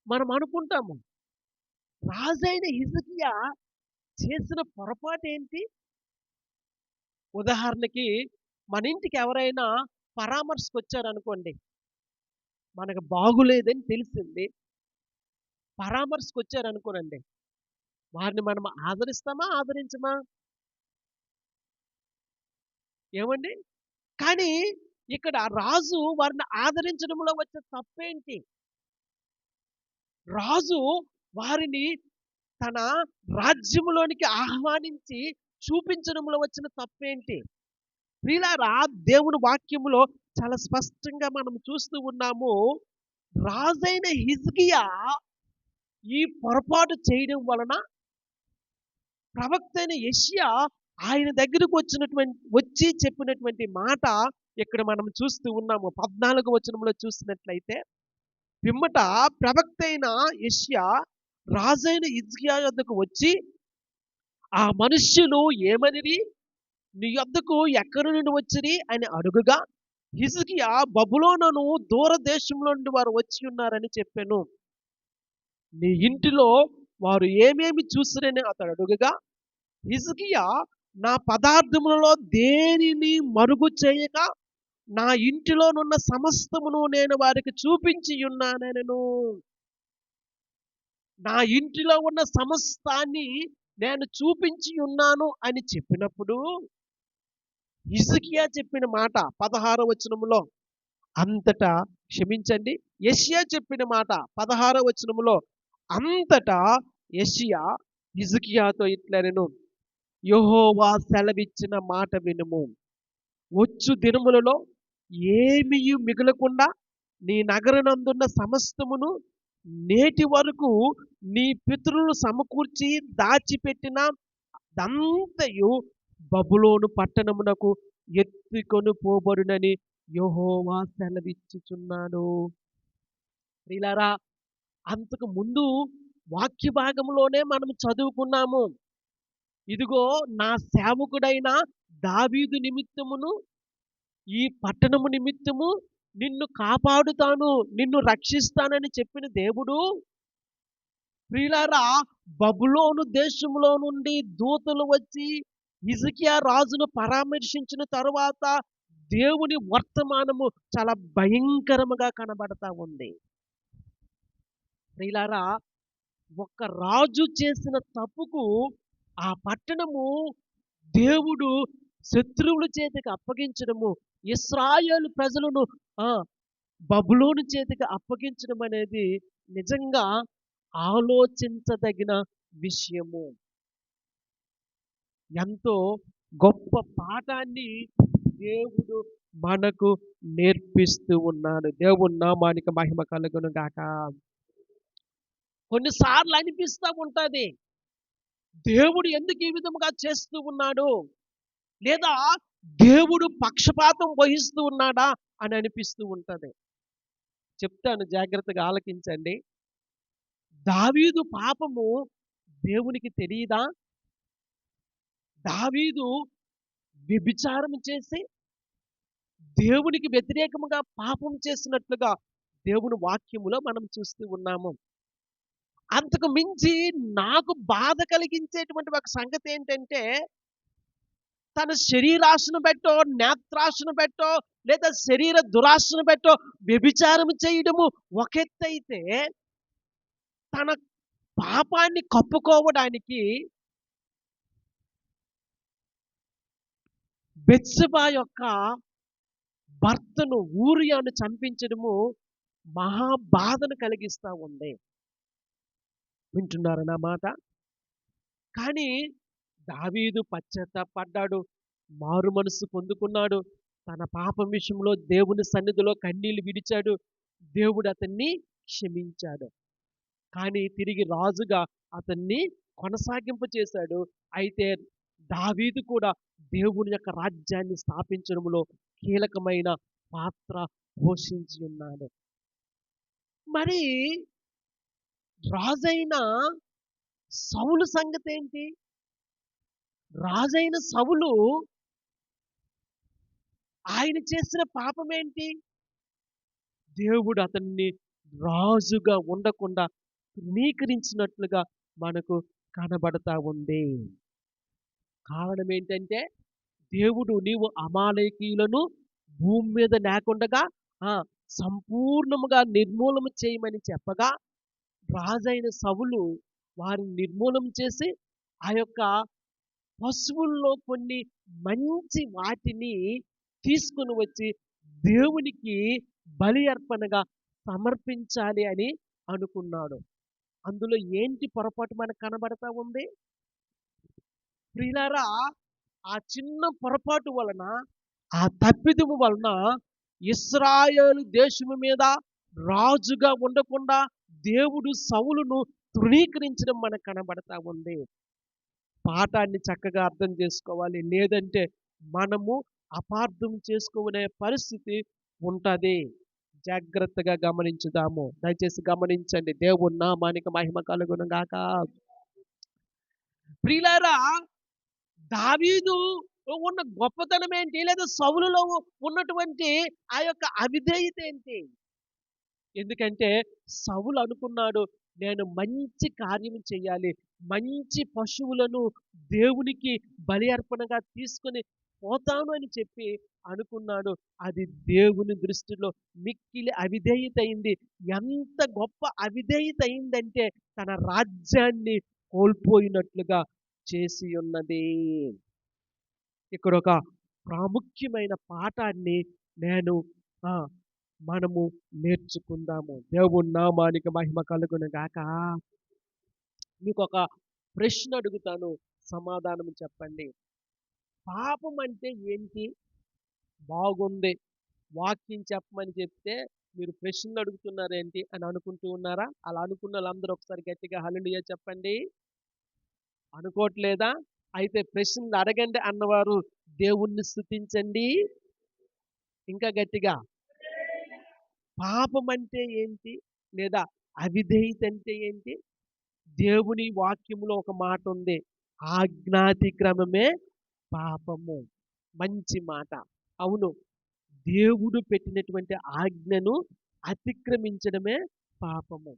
మనం అనుకుంటాము, రాజైన హిజ్కియా చేసిన పొరపాటు ఏంటి? ఉదాహరణకి, మన ఇంటికి ఎవరైనా పరామర్శకు వచ్చారనుకోండి, మనకు బాగులేదని తెలిసింది, పరామర్శకు వచ్చారనుకోనండి, వారిని మనం ఆదరిస్తామా ఆదరించమా? ఏమండి? కానీ ఇక్కడ రాజు వారిని ఆదరించడంలో వచ్చే తప్పేంటి? రాజు వారిని తన రాజ్యములోనికి ఆహ్వానించి చూపించడంలో వచ్చిన తప్పేంటి? ప్రియులారా, దేవుని వాక్యములో చాలా స్పష్టంగా మనం చూస్తూ ఉన్నాము. రాజైన హిజ్కియా ఈ పొరపాటు చేయడం వలన ప్రవక్త అయిన యెషయా ఆయన దగ్గరకు వచ్చి చెప్పినటువంటి మాట ఇక్కడ మనం చూస్తూ ఉన్నాము. 14వ వచనంలో చూసినట్లయితే, పిమ్మట ప్రవక్త అయిన యెషయా రాజైన హిజ్కియా యొద్దకు వచ్చి, ఆ మనుష్యులు ఏమనిరి? నీ యొద్దకు ఎక్కడి నుండి వచ్చిరి అని అడుగగా, హిజ్కియా బబులోనును దూర దేశంలో నుండి వారు వచ్చి ఉన్నారని చెప్పెను. నీ ఇంటిలో వారు ఏమేమి చూసిరని అతడు అడుగగా, హిజ్కియా నా పదార్థములలో దేనిని మరుగు చేయక నా ఇంటిలోనున్న సమస్తమును నేను వారికి చూపించి ఉన్నానెను. నా ఇంటిలో ఉన్న సమస్తాన్ని నేను చూపించి ఉన్నాను అని చెప్పినప్పుడు, హిజ్కియా చెప్పిన మాట 16వ వచనములో అంతటా, క్షమించండి, యెషయా చెప్పిన మాట 16వ వచనములో అంతటా యెషయా హిజ్కియాతో ఇట్లనెను, యెహోవా సెలవిచ్చిన మాట వినుము. వచ్చు దినములలో ఏమీయు మిగలకుండా నీ నగరనందున్న సమస్తమును నేటి వరకు నీ పితరులు సమకూర్చి దాచిపెట్టిన దంతయు బబులోను పట్టణమునకు ఎత్తుకొని పోబడునని యెహోవా సెలవిచ్చుచున్నాడు. ప్రియులారా, అంతకు ముందు వాక్య భాగంలోనే మనం చదువుకున్నాము. ఇదిగో నా సేవకుడైన దావీదు నిమిత్తమును ఈ పట్టణము నిమిత్తము నిన్ను కాపాడుతాను, నిన్ను రక్షిస్తానని చెప్పిన దేవుడు, ప్రియులారా, బబులోను దేశంలో నుండి దూతలు వచ్చి హిజ్కియా రాజును పరామర్శించిన తరువాత దేవుని వర్తమానము చాలా భయంకరముగా కనబడతా ఉంది. ప్రియులారా, ఒక రాజు చేసిన తప్పుకు ఆ పట్టణము దేవుడు శత్రువుల చేతికి అప్పగించడము, ఇశ్రాయేలు ప్రజలను బబులోను చేతికి అప్పగించడం అనేది నిజంగా ఆలోచించదగిన విషయము. ఎంతో గొప్ప పాఠాన్ని దేవుడు మనకు నేర్పిస్తూ ఉన్నాడు. దేవుని నామానికి మహిమ కలుగును గాక. కొన్నిసార్లు అనిపిస్తూ ఉంటది, దేవుడు ఎందుకు ఈ విధముగా చేస్తూ ఉన్నాడు, లేదా దేవుడు పక్షపాతం వహిస్తూ ఉన్నాడా అని అనిపిస్తూ ఉంటది. చెప్తాను, జాగ్రత్తగా ఆలకించండి. దావీదు పాపము దేవునికి తెలియదా? దావీదు వ్యభిచారం చేసి దేవునికి వ్యతిరేకముగా పాపం చేసినట్లుగా దేవుని వాక్యములో మనం చూస్తూ ఉన్నాము. అంతకు మించి నాకు బాధ కలిగించేటువంటి ఒక సంగతి ఏంటంటే, తన శరీరాశను బెట్టో, నేత్రాశను బెట్టో, లేదా శరీర దురాశను బెట్టో వ్యభిచారం చేయడము ఒక ఎత్తైతే, తన పాపాన్ని కప్పుకోవడానికి బెత్షెబా యొక్క భర్తను ఊరియాను చంపించడము మహా బాధను కలిగిస్తా ఉంది. వింటున్నారా నా మాట? కానీ దావీదు పశ్చాత్తాపడ్డాడు, మారు మనసు పొందుకున్నాడు, తన పాపం విషయంలో దేవుని సన్నిధిలో కన్నీళ్లు విడిచాడు, దేవుడు అతన్ని క్షమించాడు. కానీ తిరిగి రాజుగా అతన్ని కొనసాగింపు చేశాడు. అయితే దావీదు కూడా దేవుని యొక్క రాజ్యాన్ని స్థాపించడంలో కీలకమైన పాత్ర పోషించి ఉన్నాడు. మరి రాజైన సౌలు సంగతి ఏంటి? రాజైన సౌలు ఆయన చేసిన పాపం ఏంటి? దేవుడు అతన్ని రాజుగా ఉండకుండా తృణీకరించినట్లుగా మనకు కనబడతా ఉంది. కారణం ఏంటంటే, దేవుడు నీవు అమాలేకీయులను భూమి మీద లేకుండగా సంపూర్ణముగా నిర్మూలన చేయమని చెప్పగా, రాజైన సౌలు వారిని నిర్మూలన చేసి ఆ యొక్క పశువుల్లో కొన్ని మంచి వాటిని తీసుకుని వచ్చి దేవునికి బలి అర్పణగా సమర్పించాలి అని అనుకున్నాడు. అందులో ఏంటి పొరపాటు మనకు కనబడతా ఉంది? ప్రియులారా, ఆ చిన్న పొరపాటు వలన, ఆ తప్పిదము వలన ఇశ్రాయేలు దేశము మీద రాజుగా ఉండకుండా దేవుడు సౌలును తృణీకరించడం మనకు కనబడతా ఉంది. పాఠాన్ని చక్కగా అర్థం చేసుకోవాలి. లేదంటే మనము అపార్థం చేసుకునే పరిస్థితి ఉంటది. జాగ్రత్తగా గమనించుదాము. దయచేసి గమనించండి. దేవుని నామానికి మహిమ కలుగును గాక. ప్రియులారా, దావీదు ఉన్న గొప్పతనం ఏంటి? లేదా సౌలులో ఉన్నటువంటి ఆ యొక్క అవిధేయత ఏంటి? ఎందుకంటే సౌలు అనుకున్నాడు, నేను మంచి కార్యం చేయాలి. మంచి పశువులను దేవునికి బలి అర్పణగా తీసుకొని పోతాను అని చెప్పి అనుకున్నాడు. అది దేవుని దృష్టిలో మిక్కిలి అవిధేయత అయింది. ఎంత గొప్ప అవిధేయత అయిందంటే తన రాజ్యాన్ని కోల్పోయినట్లుగా చేసి ఉన్నది. ఇక్కడ ఒక ప్రాముఖ్యమైన పాఠాన్ని నేను ఆ మనము నేర్చుకుందాము. దేవుని నామానికి మహిమ కలుగును గాక. మీకు ఒక ప్రశ్న అడుగుతాను, సమాధానం చెప్పండి. పాపం అంటే ఏంటి? బాగుంది. వాక్యం చెప్పమని చెప్తే మీరు ప్రశ్నలు అడుగుతున్నారేంటి అని అనుకుంటూ ఉన్నారా? అలా అనుకున్న వాళ్ళందరూ ఒకసారి గట్టిగా హల్లెలూయా చెప్పండి. అనుకోవట్లేదా? అయితే ప్రశ్నలు అడగండి అన్నవారు దేవుణ్ణి స్తుతించండి. ఇంకా గట్టిగా. పాపం అంటే ఏంటి? లేదా అవిధేయత అంటే ఏంటి? దేవుని వాక్యములో ఒక మాట ఉంది. ఆజ్ఞాతిక్రమమే పాపము. మంచి మాట. అవును. దేవుడు పెట్టినటువంటి ఆజ్ఞను అతిక్రమించడమే పాపము.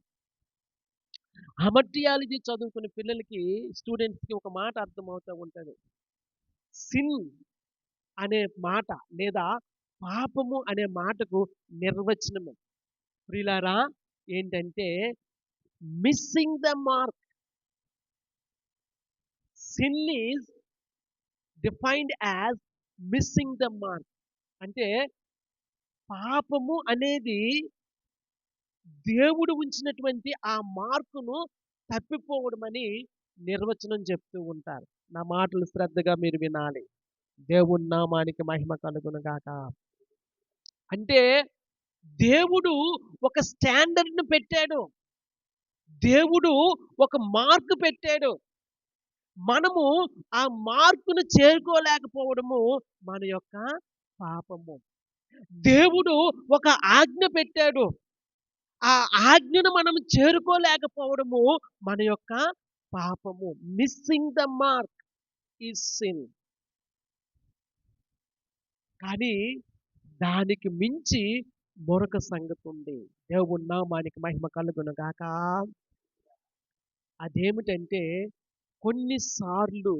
అమర్టియాలజీ చదువుకునే పిల్లలకి, స్టూడెంట్స్‌కి ఒక మాట అర్థమవుతూ ఉంటది. సిన్ అనే మాట లేదా పాపము అనే మాటకు నిర్వచనము ప్రియులారా ఏంటంటే missing the mark. Sin is defined as missing the mark. అంటే పాపము అనేది దేవుడు ఉంచినటువంటి ఆ మార్కును తప్పిపోవడమని నిర్వచనం చెప్తూ ఉంటారు. నా మాటలు శ్రద్ధగా మీరు వినాలి. దేవుని నామానికి మహిమ కలుగును గాక. అంటే దేవుడు ఒక స్టాండర్డ్‌ని పెట్టాడు. దేవుడు ఒక మార్క్ పెట్టాడు. మనము ఆ మార్కును చేరుకోలేకపోవడము మన యొక్క పాపము. దేవుడు ఒక ఆజ్ఞ పెట్టాడు. ఆ ఆజ్ఞను మనం చేరుకోలేకపోవడము మన యొక్క పాపము. Missing the mark is sin. కానీ దానికి మించి మరొక సంగతి ఉంది. దేవుని నామానికి మహిమ కలుగును గాక. అదేమిటంటే కొన్నిసార్లు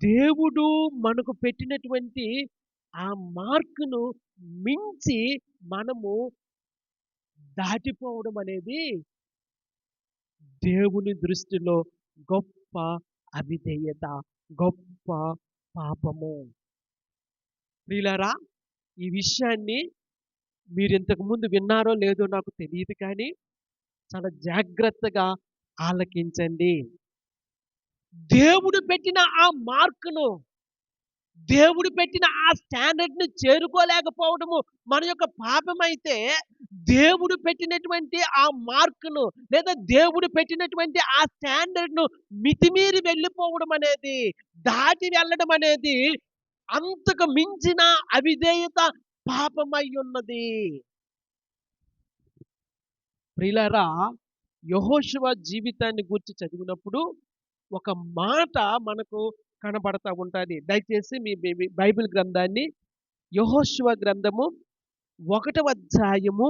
దేవుడు మనకు పెట్టినటువంటి ఆ మార్కును మించి మనము దాటిపోవడం అనేది దేవుని దృష్టిలో గొప్ప అవిధేయత, గొప్ప పాపము. ప్రియులారా, ఈ విషయాన్ని మీరు ఇంతకు ముందు విన్నారో లేదో నాకు తెలియదు కానీ చాలా జాగ్రత్తగా ఆలకించండి. దేవుడు పెట్టిన ఆ మార్కును, దేవుడు పెట్టిన ఆ స్టాండర్డ్‌ని చేరుకోలేకపోవడము మన యొక్క పాపమైతే, దేవుడు పెట్టినటువంటి ఆ మార్కును లేదా దేవుడు పెట్టినటువంటి ఆ స్టాండర్డ్‌ను మితిమీరి వెళ్ళిపోవడం అనేది, దాటి వెళ్ళడం అనేది అంతకు మించిన అవిధేయత పాపమై ఉన్నది. ప్రియులారా, యెహోషువ జీవితాన్ని గూర్చి చదివినప్పుడు ఒక మాట మనకు కనబడతా ఉంటది. దయచేసి మీ బైబిల్ గ్రంథాన్ని యెహోషువ గ్రంథము 1వ అధ్యాయము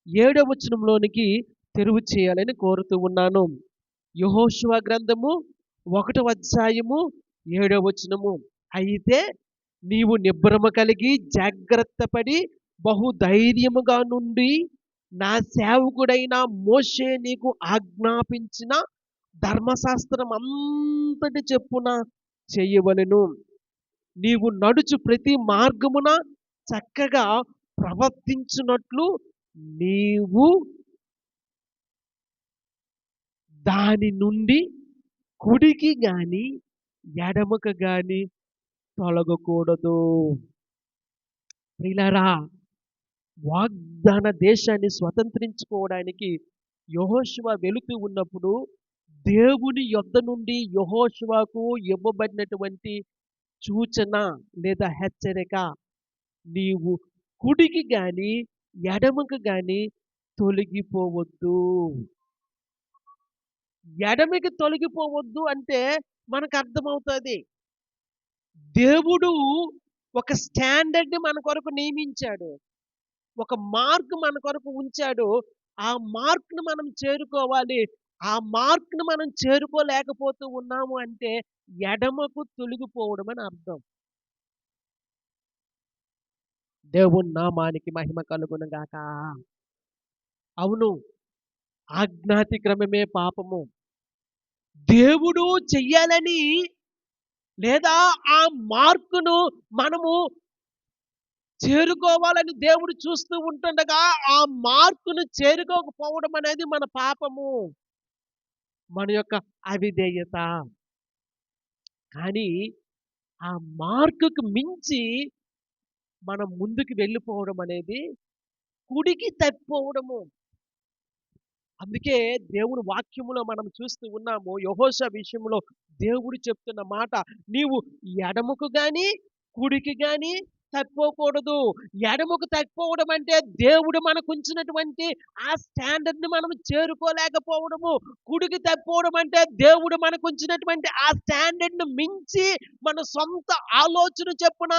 7వ వచనంలోనికి తెరువు చేయాలని కోరుతూ ఉన్నాను. యెహోషువ గ్రంథము 1వ అధ్యాయము 7వ వచనము. అయితే నీవు నిబ్బరము కలిగి జాగ్రత్తపడి బహుధైర్యముగా నుండి నా సేవకుడైన మోషే నీకు ఆజ్ఞాపించిన ధర్మశాస్త్రం అంతటి చెప్పున చేయవలెను. నీవు నడుచు ప్రతి మార్గమున చక్కగా ప్రవర్తించున్నట్లు నీవు దాని నుండి కుడికి గాని ఎడమకు గాని తొలగకూడదు. ప్రియులారా, వాగ్దాన దేశాన్ని స్వతంత్రించుకోవడానికి యెహోషువ వెళుతూ ఉన్నప్పుడు దేవుని యొద్ద నుండి యెహోషువకు ఇవ్వబడినటువంటి సూచన లేదా హెచ్చరిక. నీవు కుడికి గాని ఎడమకు గాని తొలగిపోవద్దు. ఎడమకి తొలగిపోవద్దు అంటే మనకు అర్థమవుతుంది. దేవుడు ఒక స్టాండర్డ్‌ని మన కొరకు నియమించాడు. ఒక మార్క్ మన కొరకు ఉంచాడు. ఆ మార్క్‌ని మనం చేరుకోవాలి. ఆ మార్క్‌ని మనం చేరుకోలేకపోతూ ఉన్నాము అంటే ఎడమకు తొలగిపోవడం అని అర్థం. దేవుని నామానికి మహిమ కలుగును గాక. అవును. ఆజ్ఞాతిక్రమమే పాపము. దేవుడు చెయ్యాలని లేదా ఆ మార్కును మనము చేరుకోవాలని దేవుడు చూస్తూ ఉంటుండగా, ఆ మార్కును చేరుకోకపోవడం అనేది మన పాపము. మన యొక్క అవిధేయత. కానీ ఆ మార్కుకు మించి మనం ముందుకు వెళ్ళిపోవడం అనేది కుడికి తప్పిపోవడము. అందుకే దేవుని వాక్యములో మనం చూస్తూ ఉన్నాము. యెహోషువ విషయంలో దేవుడు చెప్తున్న మాట, నీవు ఎడమకు గాని, కుడికి గాని తప్పిపోకూడదు. ఎడమకు తప్పిపోవడం అంటే దేవుడు మనకుంచినటువంటి ఆ స్టాండర్డ్‌ని మనం చేరుకోలేకపోవడము. కుడికి తప్పిపోవడం అంటే దేవుడు మనకుంచినటువంటి ఆ స్టాండర్డ్‌ని మించి మన సొంత ఆలోచన చొప్పున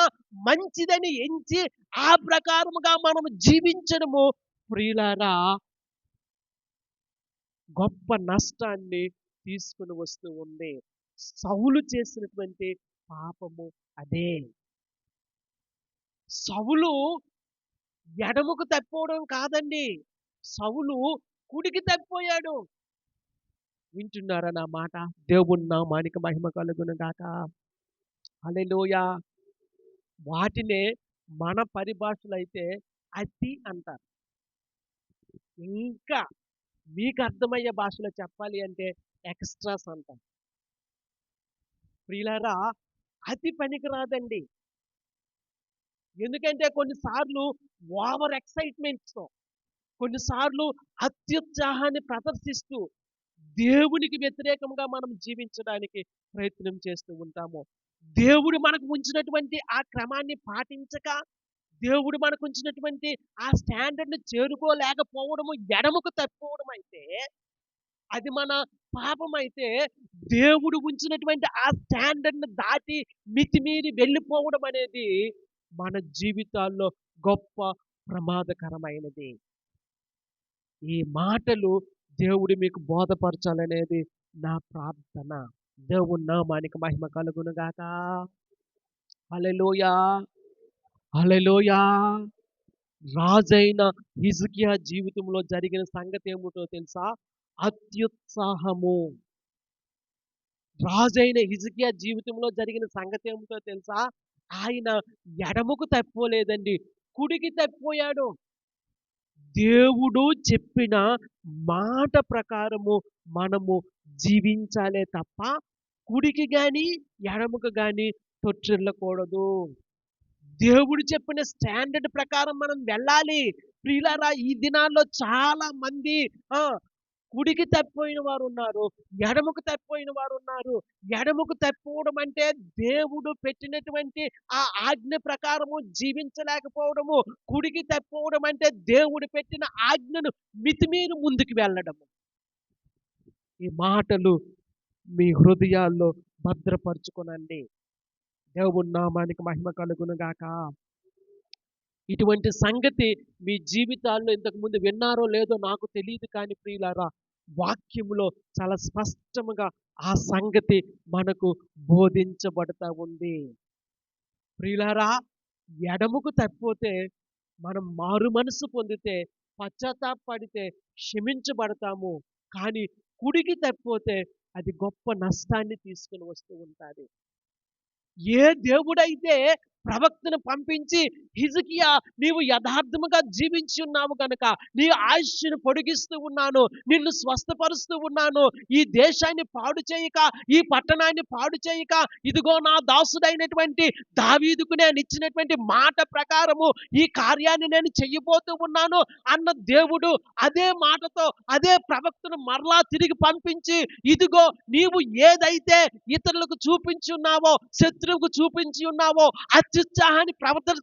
మంచిదని ఎంచి ఆ ప్రకారముగా మనం జీవించడము ప్రియులారా గొప్ప నష్టాన్ని తీసుకొని వస్తూ ఉంది. సౌలు చేసినటువంటి పాపము అదే. సౌలు ఎడమకు తప్పిపోవడం కాదండి. సౌలు కుడికి తప్పిపోయాడు. వింటున్నారా నా మాట? దేవుని నామానికి మహిమ కలుగును గాక. హల్లెలూయా! వాటినే మన పరిభాషలో అయితే అతి అంటారు. ఇంకా మీకు అర్థమయ్యే భాషలో చెప్పాలి అంటే ఎక్స్‌ట్రాస్ అంటారు. ప్రియులారా అతి పనికిరాదండి. ఎందుకంటే కొన్నిసార్లు ఓవర్ ఎక్సైట్‌మెంట్‌తో, కొన్నిసార్లు అత్యుత్సాహాన్ని ప్రదర్శిస్తూ, దేవునికి వ్యతిరేకంగా మనం జీవించడానికి ప్రయత్నం చేస్తూ ఉంటాము. దేవుడు మనకు ఉంచినటువంటి ఆ క్రమాన్ని పాటించక, దేవుడు మనకు ఉంచినటువంటి ఆ స్టాండర్డ్‌ని చేరుకోలేకపోవడము, ఎడమకు తప్పిపోవడం అయితే, అది మన పాపమైతే, దేవుడు ఉంచినటువంటి ఆ స్టాండర్డ్‌ని దాటి మితిమీరి వెళ్ళిపోవడం అనేది మన జీవితాల్లో గొప్ప ప్రమాదకరమైనది. ఈ మాటలు దేవుడు మీకు బోధపరచాలనేది నా ప్రార్థన. దేవుని నామానికి మహిమ కలుగును గాక. హల్లెలూయా! హల్లెలూయా! రాజైన హిజ్కియా జీవితంలో జరిగిన సంగతి ఏమిటో తెలుసా? అత్యుత్సాహము. రాజైన హిజ్కియా జీవితంలో జరిగిన సంగతి ఏమిటో తెలుసా? ఆయన ఎడమకు తప్పిపోలేదండి. కుడికి తప్పిపోయాడు. దేవుడు చెప్పిన మాట ప్రకారము మనము జీవించాలే తప్ప కుడికి గాని, ఎడమకు గాని తొట్రిల్లకూడదు. దేవుడు చెప్పిన స్టాండర్డ్ ప్రకారం మనం వెళ్ళాలి. ప్రియులారా ఈ దినాల్లో చాలా మంది ఆ! కుడికి తప్పిపోయిన వారున్నారు. ఎడమకు తప్పిపోయిన వారున్నారు. ఎడమకు తప్పిపోవడం అంటే దేవుడు పెట్టినటువంటి ఆ ఆజ్ఞ ప్రకారము జీవించలేకపోవడము. కుడికి తప్పిపోవడం అంటే దేవుడు పెట్టిన ఆజ్ఞను మితిమీరి ముందుకు వెళ్ళడము. ఈ మాటలు మీ హృదయాల్లో భద్రపరుచుకొనండి. దేవుని నామానికి మహిమ కలుగును గాక. ఇటువంటి సంగతి మీ జీవితాల్లో ఇంతకుముందు విన్నారో లేదో నాకు తెలీదు కానీ ప్రియులారా, వాక్యములో చాలా స్పష్టముగా ఆ సంగతి మనకు బోధించబడతా ఉంది. ప్రియులారా, ఎడమకు తప్పిపోతే మనం మారు మనసు పొందితే, పశ్చాత్తాపపడితే క్షమించబడతాము. కానీ కుడికి తప్పిపోతే అది గొప్ప నష్టాన్ని తీసుకొని వస్తూ ఉంటాది. ఏ దేవుడైతే ప్రవక్తను పంపించి, హిజ్కియా నీవు యథార్థముగా జీవించి ఉన్నావు గనుక నీ ఆయుష్ను పొడిగిస్తూ ఉన్నాను, నిన్ను స్వస్థపరుస్తూ ఉన్నాను. ఈ దేశాన్ని పాడు చేయక, ఈ పట్టణాన్ని పాడు చేయక, ఇదిగో నా దాసుడైనటువంటి దావీదుకు నేను ఇచ్చినటువంటి మాట ప్రకారము ఈ కార్యాన్ని నేను చెయ్యబోతూ ఉన్నాను అన్న దేవుడు అదే మాటతో అదే ప్రవక్తను మరలా తిరిగి పంపించి, ఇదిగో నీవు ఏదైతే ఇతరులకు చూపించి ఉన్నావో, శత్రువుకు చూపించి ఉన్నావో, అత్యుత్సాహాన్ని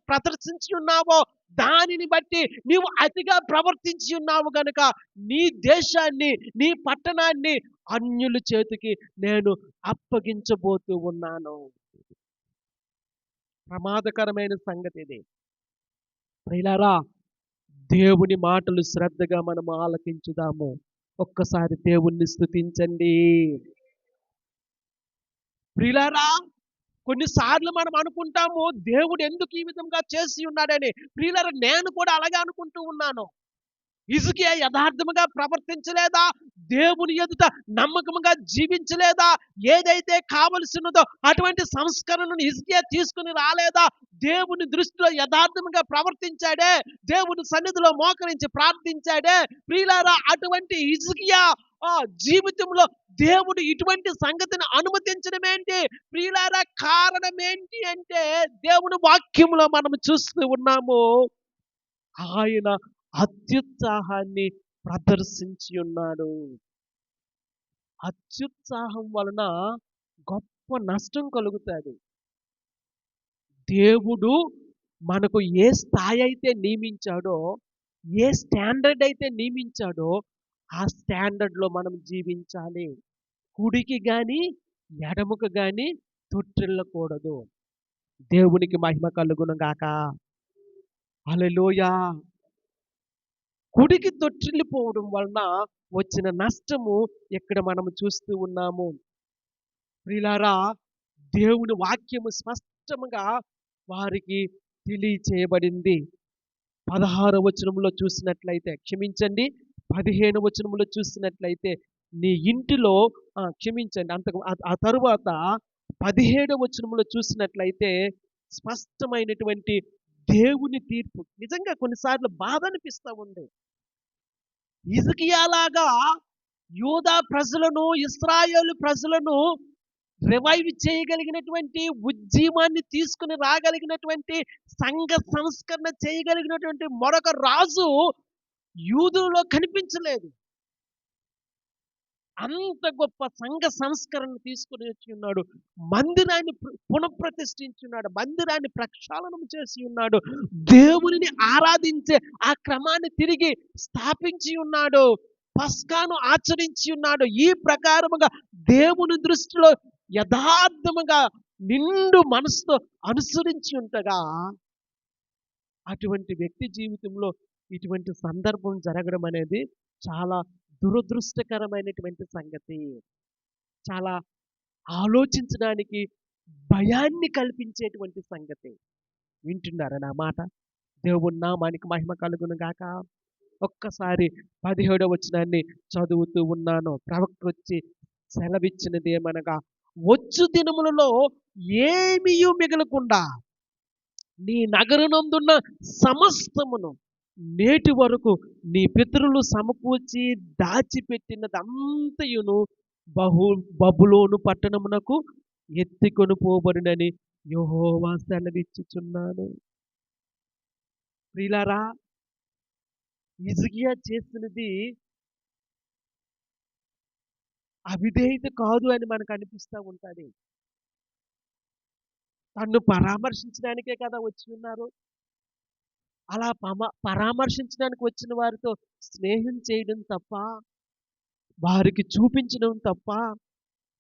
ప్రదర్శించి ఉన్నావో, దానిని బట్టి నీవు అతిగా ప్రవర్తించి ఉన్నావు గనుక నీ దేశాన్ని, నీ పట్టణాన్ని అన్యుల చేతికి నేను అప్పగించబోతూ ఉన్నాను. ప్రమాదకరమైన సంగతి ఇది. ప్రియులారా, దేవుని మాటలు శ్రద్ధగా మనం ఆలకించుదాము. ఒక్కసారి దేవుణ్ణి స్తుతించండి. ప్రియులారా, కొన్నిసార్లు మనం అనుకుంటాము దేవుడు ఎందుకు ఈ విధంగా చేసి ఉన్నాడని. ప్రియులారా, నేను కూడా అలాగే అనుకుంటూ ఉన్నాను. హిజ్కియా యథార్థముగా ప్రవర్తించలేదా? దేవుని ఎదుట నమ్మకముగా జీవించలేదా? ఏదైతే కావలసినదో అటువంటి సంస్కరణను హిజ్కియా తీసుకుని రాలేదా? దేవుని దృష్టిలో యథార్థముగా ప్రవర్తించాడే, దేవుని సన్నిధిలో మోకరించి ప్రార్థించాడే. ప్రియులారా, అటువంటి హిజ్కియా జీవితంలో దేవుడు ఇటువంటి సంగతిని అనుమతించడం ఏంటి? ప్రియులారా, కారణం ఏంటి అంటే దేవుని వాక్యంలో మనం చూస్తూ ఉన్నాము, ఆయన అత్యుత్సాహాన్ని ప్రదర్శించి ఉన్నాడు. అత్యుత్సాహం వలన గొప్ప నష్టం కలుగుతుంది. దేవుడు మనకు ఏ స్థాయి అయితే నియమించాడో, ఏ స్టాండర్డ్ అయితే నియమించాడో ఆ స్టాండర్డ్లో మనం జీవించాలి. కుడికి గాని ఎడమకు గాని తొట్టిల్లకూడదు. దేవునికి మహిమ కలుగును గాక. హల్లెలూయా. కుడికి తొట్టిల్లిపోవడం వలన వచ్చిన నష్టము ఇక్కడ మనం చూస్తూ ఉన్నాము. ప్రియులారా, దేవుని వాక్యము స్పష్టముగా వారికి తెలియచేయబడింది. 16వ వచనంలో చూసినట్లయితే, క్షమించండి, 15వ వచనంలో చూసినట్లయితే, నీ ఇంటిలో క్షమించండి, ఆ తరువాత 17వ వచనంలో చూసినట్లయితే స్పష్టమైనటువంటి దేవుని తీర్పు. నిజంగా కొన్నిసార్లు బాధ అనిపిస్తూ ఉంది. హిజ్కియాలాగా యూదా ప్రజలను, ఇశ్రాయేలు ప్రజలను రివైవ్ చేయగలిగినటువంటి, ఉజ్జీవాన్ని తీసుకుని రాగలిగినటువంటి, సంఘ సంస్కరణ చేయగలిగినటువంటి మరొక రాజు యూదులలో కనిపించలేదు. అంత గొప్ప సంఘ సంస్కరణ తీసుకుని వచ్చి ఉన్నాడు. మందిరాన్ని పునఃప్రతిష్ఠించున్నాడు. మందిరాన్ని ప్రక్షాళనం చేసి ఉన్నాడు. దేవునిని ఆరాధించే ఆ క్రమాన్ని తిరిగి స్థాపించి ఉన్నాడు. పస్కాను ఆచరించి ఉన్నాడు. ఈ ప్రకారముగా దేవుని దృష్టిలో యథార్థముగా నిండు మనసుతో అనుసరించి ఉంటగా, అటువంటి వ్యక్తి జీవితంలో ఇటువంటి సందర్భం జరగడం అనేది చాలా దురదృష్టకరమైనటువంటి సంగతి. చాలా ఆలోచించడానికి భయాన్ని కల్పించేటువంటి సంగతి. వింటున్నారా నా మాట? దేవుని నామానికి మహిమ కలుగును గాక. ఒక్కసారి 17వ వచనాన్ని చదువుతూ ఉన్నాను. ప్రవక్త వచ్చి సెలవిచ్చినది ఏమనగా, వచ్చు దినములలో ఏమీయు మిగలకుండా నీ నగరనందున్న సమస్తమును నేటి వరకు నీ పితరులు సమకూర్చి దాచిపెట్టినదంతయును బబులోను పట్టణమునకు ఎత్తుకొని పోబడినని యెహోవా సెలవిచ్చుచున్నాడు. ప్రియులారా, హిజ్కియా చేసినది అవిధేయత కాదు అని మనకు అనిపిస్తూ ఉంటుంది. తన్ను పరామర్శించడానికే కదా వచ్చి ఉన్నారు. అలా పరామర్శించడానికి వచ్చిన వారితో స్నేహం చేయడం తప్ప, వారికి చూపించడం తప్ప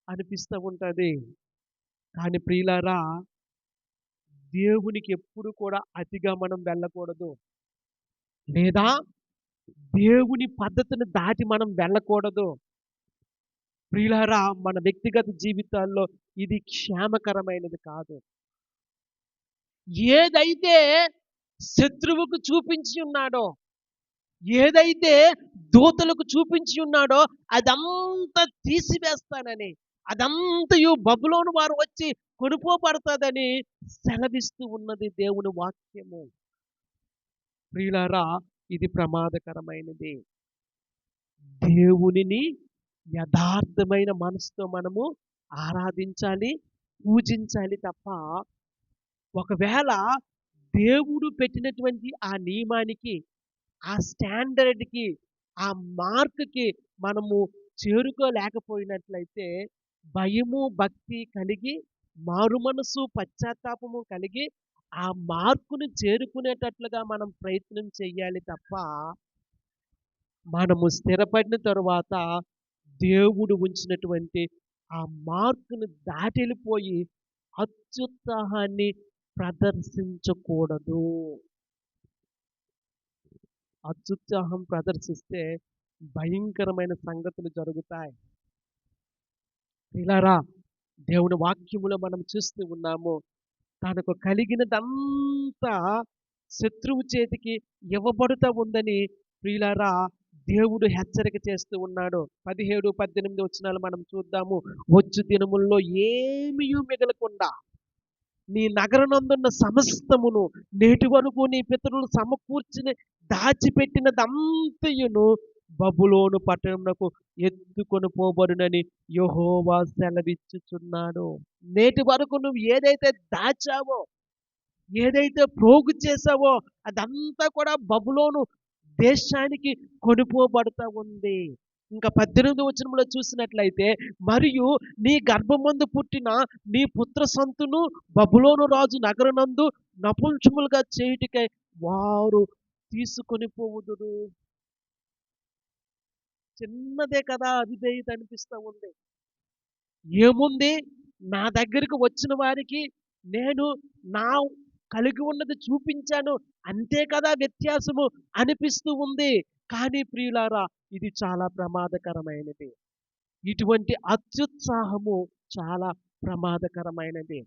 అనిపిస్తూ ఉంటుంది. కానీ ప్రియులారా, దేవునికి ఎప్పుడు కూడా అతిగా మనం వెళ్ళకూడదు, లేదా దేవుని పద్ధతిని దాటి మనం వెళ్ళకూడదు. ప్రియులారా, మన వ్యక్తిగత జీవితాల్లో ఇది క్షేమకరమైనది కాదు. ఏదైతే శత్రువుకు చూపించి ఉన్నాడో, ఏదైతే దూతలకు చూపించి ఉన్నాడో అదంతా తీసివేస్తానని, అదంతయు బబులోను వారు వచ్చి కొనుపోబడతాదని సెలవిస్తూ ఉన్నది దేవుని వాక్యము. ప్రియులారా, ఇది ప్రమాదకరమైనది. దేవునిని యథార్థమైన మనసుతో మనము ఆరాధించాలి, పూజించాలి తప్ప, ఒకవేళ దేవుడు పెట్టినటువంటి ఆ నియమానికి, ఆ స్టాండర్డ్‌కి, ఆ మార్క్‌కి మనము చేరుకోలేకపోయినట్లయితే, భయము, భక్తి కలిగి, మారుమనసు, పశ్చాత్తాపము కలిగి, ఆ మార్కుని చేరుకునేటట్లుగా మనం ప్రయత్నం చేయాలి తప్ప, మనము స్థిరపడిన తరువాత దేవుడు ఉంచినటువంటి ఆ మార్కును దాటెళ్ళిపోయి అత్యుత్సాహాన్ని ప్రదర్శించకూడదు. అత్యుత్సాహం ప్రదర్శిస్తే భయంకరమైన సంగతులు జరుగుతాయి. ప్రియులారా, దేవుని వాక్యములో మనం చూస్తూ ఉన్నాము. తనకు కలిగినదంతా శత్రువు చేతికి ఇవ్వబడుతూ ఉందని ప్రియులారా దేవుడు హెచ్చరిక చేస్తూ ఉన్నాడు. 17, 18 వచనాలు మనం చూద్దాము. వచ్చు దినముల్లో ఏమీయు మిగలకుండా నీ నగరనందున్న సమస్తమును నేటి వరకు నీ పితరులు సమకూర్చుని దాచిపెట్టినదంతయును బబులోను పట్టణమునకు ఎత్తుకొని పోబడునని యెహోవా సెలవిచ్చుచున్నాడు. నేటి వరకు నువ్వు ఏదైతే దాచావో, ఏదైతే ప్రోగు చేసావో, అదంతా కూడా బబులోను దేశానికి కొనుపోబడతా ఉంది. ఇంకా 18 వచనంలో చూసినట్లయితే, మరియు నీ గర్భమందు పుట్టిన నీ పుత్ర సంతును బబులోను రాజు నగరనందు నపుంసకులుగా చేయుటకై వారు తీసుకొని పోవుదురు. చిన్నదే కదా అవిధేయత అనిపిస్తా ఉంది. ఏముంది, నా దగ్గరికి వచ్చిన వారికి నేను నా కలిగి ఉన్నది చూపించాను, అంతే కదా వ్యత్యాసము అనిపిస్తూ ఉంది. కానీ ప్రియులారా, ఇది చాలా ప్రమాదకరమైనది. ఇటువంటి అత్యుత్సాహము చాలా ప్రమాదకరమైనది.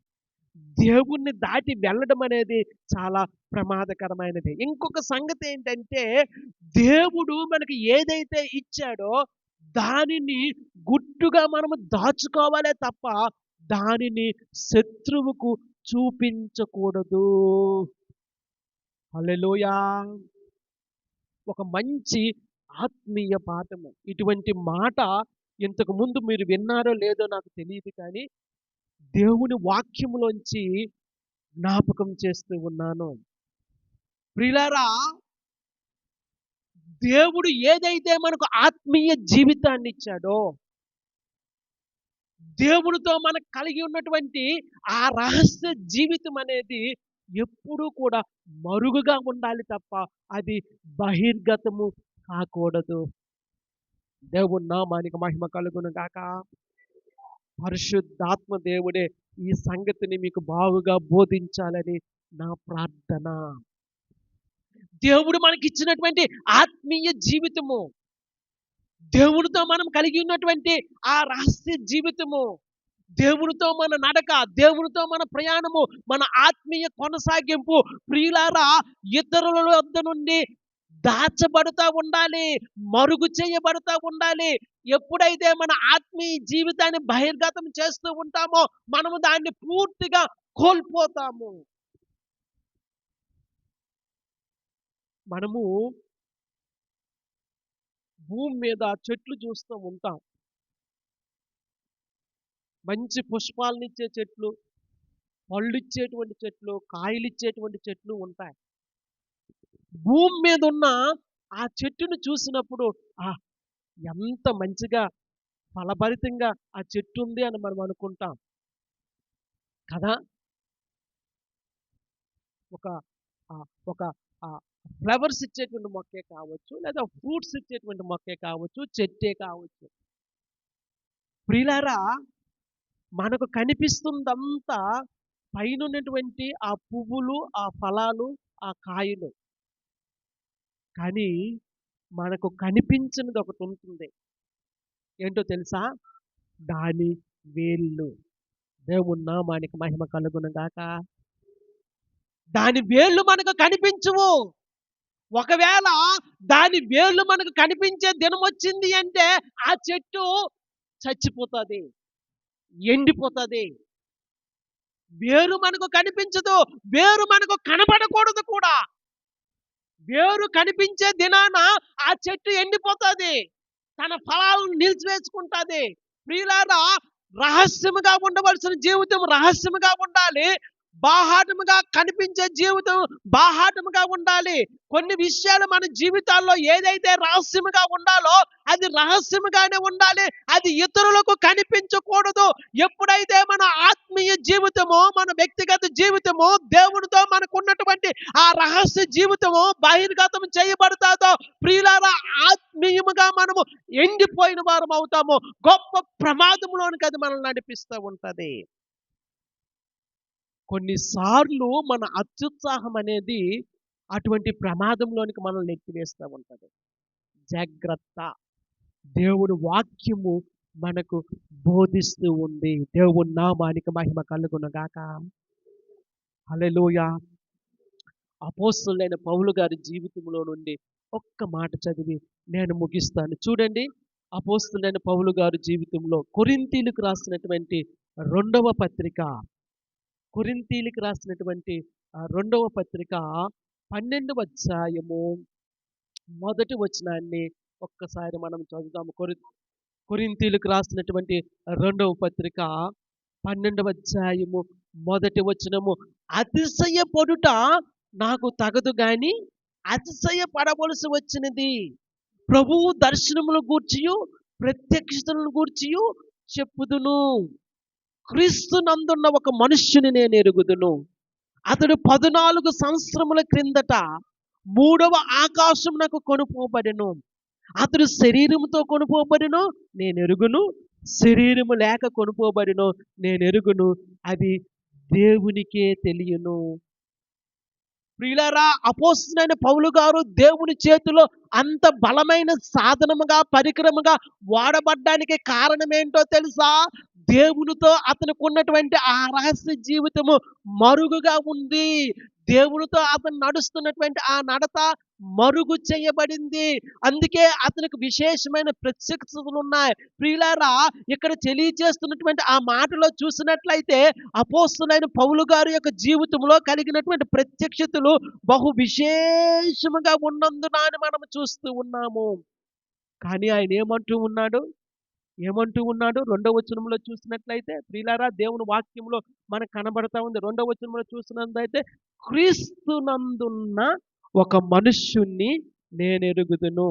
దేవుణ్ణి దాటి వెళ్ళడం అనేది చాలా ప్రమాదకరమైనది. ఇంకొక సంగతి ఏంటంటే, దేవుడు మనకి ఏదైతే ఇచ్చాడో దానిని గుట్టుగా మనము దాచుకోవాలే తప్ప, దానిని శత్రువుకు చూపించకూడదు. హల్లెలూయా! ఒక మంచి ఆత్మీయ పాఠము. ఇటువంటి మాట ఇంతకు ముందు మీరు విన్నారో లేదో నాకు తెలియదు కానీ, దేవుని వాక్యములోంచి జ్ఞాపకం చేస్తూ ఉన్నాను. ప్రియులారా, దేవుడు ఏదైతే మనకు ఆత్మీయ జీవితాన్ని ఇచ్చాడో, దేవునితో మనకు కలిగి ఉన్నటువంటి ఆ రహస్య జీవితం అనేది ఎప్పుడూ కూడా మరుగుగా ఉండాలి తప్ప, అది బహిర్గతము కాకూడదు. దేవుని నామానికి మహిమ కలుగును గాక. పరిశుద్ధాత్మ దేవుడే ఈ సంగతిని మీకు బాగుగా బోధించాలని నా ప్రార్థన. దేవుడు మనకిచ్చినటువంటి ఆత్మీయ జీవితము, దేవునితో మనం కలిగి ఉన్నటువంటి ఆ రహస్య జీవితము, దేవునితో మన నడక, దేవునితో మన ప్రయాణము, మన ఆత్మీయ కొనసాగింపు ప్రియులారా ఇతరుల వద్ద నుండి దాచబడుతూ ఉండాలి, మరుగు చేయబడుతూ ఉండాలి. ఎప్పుడైతే మన ఆత్మీయ జీవితాన్ని బహిర్గతం చేస్తూ ఉంటామో మనము దాన్ని పూర్తిగా కోల్పోతాము. మనము భూమి మీద చెట్లు చూస్తూ ఉంటాం. మంచి పుష్పాలనిచ్చే చెట్లు, పళ్ళు ఇచ్చేటువంటి చెట్లు, కాయలు ఇచ్చేటువంటి చెట్లు ఉంటాయి. భూమి మీద ఉన్న ఆ చెట్టును చూసినప్పుడు ఆ ఎంత మంచిగా ఫలభరితంగా ఆ చెట్టు ఉంది అని మనం అనుకుంటాం కదా. ఒక ఒక ఫ్లవర్స్ ఇచ్చేటువంటి మొక్కే కావచ్చు, లేదా ఫ్రూట్స్ ఇచ్చేటువంటి మొక్కే కావచ్చు, చెట్టే కావచ్చు. ప్రియులారా, మనకు కనిపిస్తుందంతా పైనున్నటువంటి ఆ పువ్వులు, ఆ ఫలాలు, ఆ కాయలు. కానీ మనకు కనిపించినది ఒకటి ఉంటుంది. ఏంటో తెలుసా? దాని వేళ్ళు. దేవుని నామానికి మహిమ కలుగును గాక. దాని వేళ్ళు మనకు కనిపించవు. ఒకవేళ దాని వేళ్ళు మనకు కనిపించే దినం వచ్చింది అంటే ఆ చెట్టు చచ్చిపోతుంది. ఎండిపోతుంది. వేరు మనకు కనిపించదు. వేరు మనకు కనపడకూడదు కూడా. వేరు కనిపించే దినాన ఆ చెట్టు ఎండిపోతుంది. తన ఫలాలను నిలిచివేసుకుంటుంది. ప్రియులారా, రహస్యముగా ఉండవలసిన జీవితం రహస్యముగా ఉండాలి. బాహాటముగా కనిపించే జీవితం బాహాటముగా ఉండాలి. కొన్ని విషయాలు మన జీవితాల్లో ఏదైతే రహస్యముగా ఉండాలో అది రహస్యముగానే ఉండాలి. అది ఇతరులకు కనిపించకూడదు. ఎప్పుడైతే మన ఆత్మీయ జీవితమో, మన వ్యక్తిగత జీవితమో, దేవునితో మనకున్నటువంటి ఆ రహస్య జీవితము బహిర్గతం చేయబడతాదో, ప్రియులారా, ఆత్మీయముగా మనము ఎండిపోయిన వారం అవుతాము. గొప్ప ప్రమాదంలోనికి అది మనల్ని నడిపిస్తూ ఉంటది. కొన్నిసార్లు మన అత్యుత్సాహం అనేది అటువంటి ప్రమాదంలోనికి మనల్ని నెట్టివేస్తూ ఉంటది. జాగ్రత్త. దేవుని వాక్యము మనకు బోధిస్తూ ఉంది. దేవుని నామానికి మహిమ కలుగును గాక. హల్లెలూయా. అపోస్తలుడైన పౌలు గారి జీవితంలో నుండి ఒక్క మాట చదివి నేను ముగిస్తాను. చూడండి, అపోస్తలుడైన పౌలు గారి జీవితంలో కొరింథీయులకు రాసినటువంటి రెండవ పత్రిక, కొరింథీయులకు రాసినటువంటి రెండవ పత్రిక 12వ అధ్యాయము మొదటి వచనాన్ని ఒక్కసారి మనం చదువుదాము. కొరింథీయులకు రాసినటువంటి రెండవ పత్రిక 12వ అధ్యాయము మొదటి వచనము. అతిశయపడుట నాకు తగదు గాని అతిశయపడవలసి వచ్చినది ప్రభువు దర్శనముల గూర్చియు ప్రత్యక్షతలను గూర్చియు చెప్పుదును. క్రీస్తు నందున్న ఒక మనుష్యుని నేను ఎరుగుదును. అతడు 14 సంవత్సరముల క్రిందట మూడవ ఆకాశమునకు కొనుపోబడెను. అతడు శరీరముతో కొనుపోబడెను నేను ఎరుగును, శరీరము లేక కొనుపోబడెను నేను ఎరుగును, అది దేవునికే తెలియను. ప్రియులారా, అపోస్తలుడైన పౌలు గారు దేవుని చేతిలో అంత బలమైన సాధనముగా, పరికరముగా వాడబడ్డానికి కారణం ఏంటో తెలుసా? దేవునితో అతనికి ఉన్నటువంటి ఆ రహస్య జీవితము మరుగుగా ఉంది. దేవునితో అతను నడుస్తున్నటువంటి ఆ నడత మరుగు చేయబడింది. అందుకే అతనికి విశేషమైన ప్రత్యక్షతలు ఉన్నాయి. ప్రియులారా, ఇక్కడ తెలియజేస్తున్నటువంటి ఆ మాటలో చూసినట్లయితే అపోస్తలుడైన పౌలు గారి యొక్క జీవితంలో కలిగినటువంటి ప్రత్యక్షతలు బహు విశేషముగా ఉన్నందున అని మనం చూస్తూ ఉన్నాము. కానీ ఆయన ఏమంటూ ఉన్నాడు? రెండవ వచనంలో చూసినట్లయితే, ప్రియులారా, దేవుని వాక్యంలో మనకు కనబడతా ఉంది. రెండవ వచనంలో చూసినట్లయితే, క్రీస్తునందున్న ఒక మనుష్యుణ్ణి నేను ఎరుగుదును.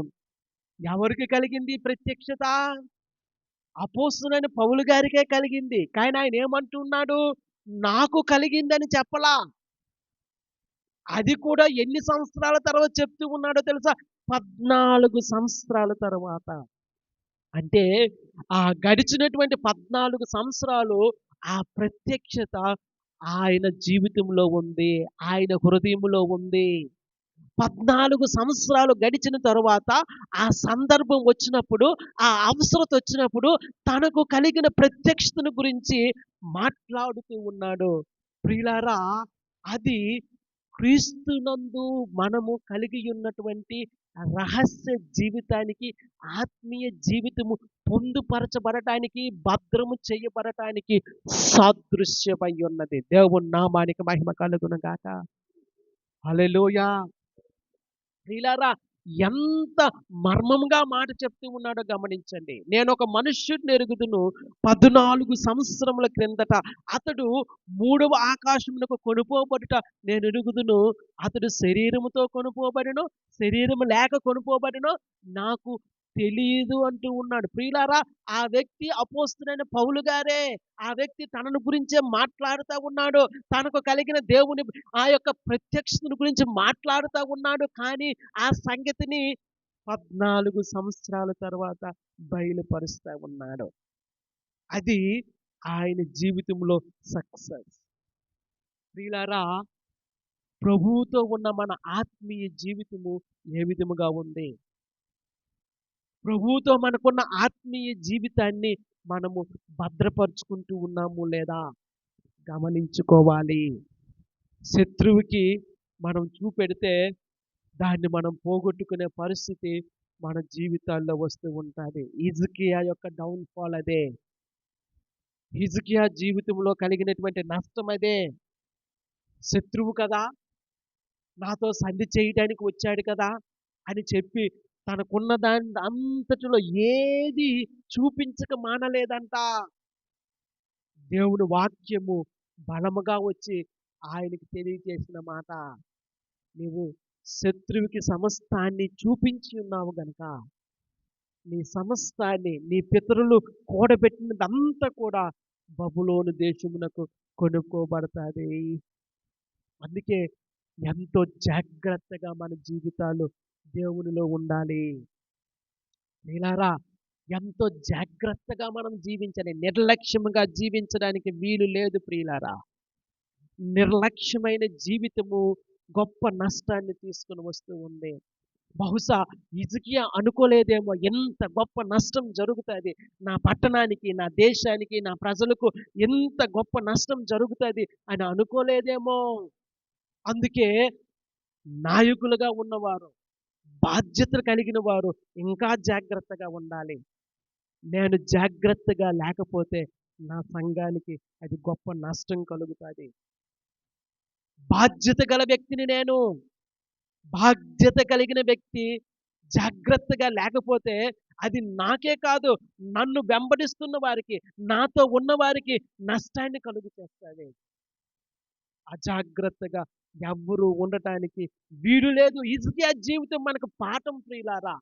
ఎవరికి కలిగింది ఈ ప్రత్యక్షత? అపోస్తలుడైన పౌలు గారికే కలిగింది. కానీ ఆయన ఏమంటున్నాడు? నాకు కలిగిందని చెప్పలా. అది కూడా ఎన్ని సంవత్సరాల తర్వాత చెప్తూ ఉన్నాడో తెలుసా? 14 సంవత్సరాల తర్వాత. అంటే ఆ గడిచినటువంటి 14 సంవత్సరాలు ఆ ప్రత్యక్షత ఆయన జీవితంలో ఉంది. ఆయన హృదయంలో ఉంది. 14 సంవత్సరాలు గడిచిన తరువాత ఆ సందర్భం వచ్చినప్పుడు, ఆ అవసరత వచ్చినప్పుడు తనకు కలిగిన ప్రత్యక్షతను గురించి మాట్లాడుతూ ఉన్నాడు. ప్రియులారా, అది క్రీస్తునందు మనము కలిగి ఉన్నటువంటి రహస్య జీవితానికి, ఆత్మీయ జీవితము పొందుపరచబడటానికి, భద్రము చేయబడటానికి సాదృశ్యమై ఉన్నది. దేవుని నామానికి మహిమ కలుగును గాక. హల్లెలూయా. ప్రియులారా, ఎంత మర్మంగా మాట చెప్తూ ఉన్నాడో గమనించండి. నేను ఒక మనుష్యుడిని ఎరుగుదును, 14 సంవత్సరముల క్రిందట అతడు మూడవ ఆకాశమునకు కొనుపోబడుట నేను ఎరుగుదును. అతడు శరీరముతో కొనుపోబడెను, శరీరము లేక కొనుపోబడెను నాకు తెలియదు అంటూ ఉన్నాడు. ప్రియులారా, ఆ వ్యక్తి అపోస్తలుడైన పౌలు గారే. ఆ వ్యక్తి తనను గురించే మాట్లాడుతూ ఉన్నాడు. తనకు కలిగిన దేవుని ఆ యొక్క ప్రత్యక్షతను గురించి మాట్లాడుతూ ఉన్నాడు. కానీ ఆ సంగతిని 14 సంవత్సరాల తర్వాత బయలుపరుస్తూ ఉన్నాడు. అది ఆయన జీవితంలో సక్సెస్. ప్రియులారా, ప్రభువుతో ఉన్న మన ఆత్మీయ జీవితము ఏ విధముగా ఉంది? ప్రభువుతో మనకున్న ఆత్మీయ జీవితాన్ని మనము భద్రపరుచుకుంటూ ఉన్నాము లేదా గమనించుకోవాలి. శత్రువుకి మనం చూపెడితే దాన్ని మనం పోగొట్టుకునే పరిస్థితి మన జీవితాల్లో వస్తూ ఉంటుంది. హిజ్కియా యొక్క డౌన్ఫాల్ అదే. హిజ్కియా జీవితంలో కలిగినటువంటి నష్టం అదే. శత్రువు కదా! నాతో సంధి చేయడానికి వచ్చాడు కదా! అని చెప్పి తనకున్న దాని అంతటిలో ఏది చూపించక మానలేదంట. దేవుని వాక్యము బలముగా వచ్చి ఆయనకి తెలియజేసిన మాట. నీవు శత్రువుకి సమస్తాన్ని చూపించి ఉన్నావు గనుక, నీ సమస్తాన్ని నీ పితరులు కూడబెట్టినదంతా కూడా బబులోను దేశమునకు కొనుక్కోబడతాది. అందుకే ఎంతో జాగ్రత్తగా మన జీవితాలు దేవునిలో ఉండాలి. ప్రియులారా, ఎంతో జాగ్రత్తగా మనం జీవించాలి. నిర్లక్ష్యముగా జీవించడానికి వీలు లేదు ప్రియులారా. నిర్లక్ష్యమైన జీవితము గొప్ప నష్టాన్ని తీసుకొని వస్తూ ఉంది. బహుశా హిజ్కియా అనుకోలేదేమో ఎంత గొప్ప నష్టం జరుగుతుంది నా పట్టణానికి, నా దేశానికి, నా ప్రజలకు ఎంత గొప్ప నష్టం జరుగుతుంది అని అనుకోలేదేమో. అందుకే నాయకులుగా ఉన్నవారు, బాధ్యతలు కలిగిన వారు ఇంకా జాగ్రత్తగా ఉండాలి. నేను జాగ్రత్తగా లేకపోతే నా సంఘానికి అది గొప్ప నష్టం కలుగుతుంది. బాధ్యత గల వ్యక్తిని నేను. బాధ్యత కలిగిన వ్యక్తి జాగ్రత్తగా లేకపోతే అది నాకే కాదు, నన్ను వెంబడిస్తున్న వారికి, నాతో ఉన్న వారికి నష్టాన్ని కలుగు చేస్తుంది. అజాగ్రత్తగా ఎవ్వరూ ఉండటానికి వీలు లేదు. హిజ్కియా జీవితం మనకు పాఠం ప్రియులారా.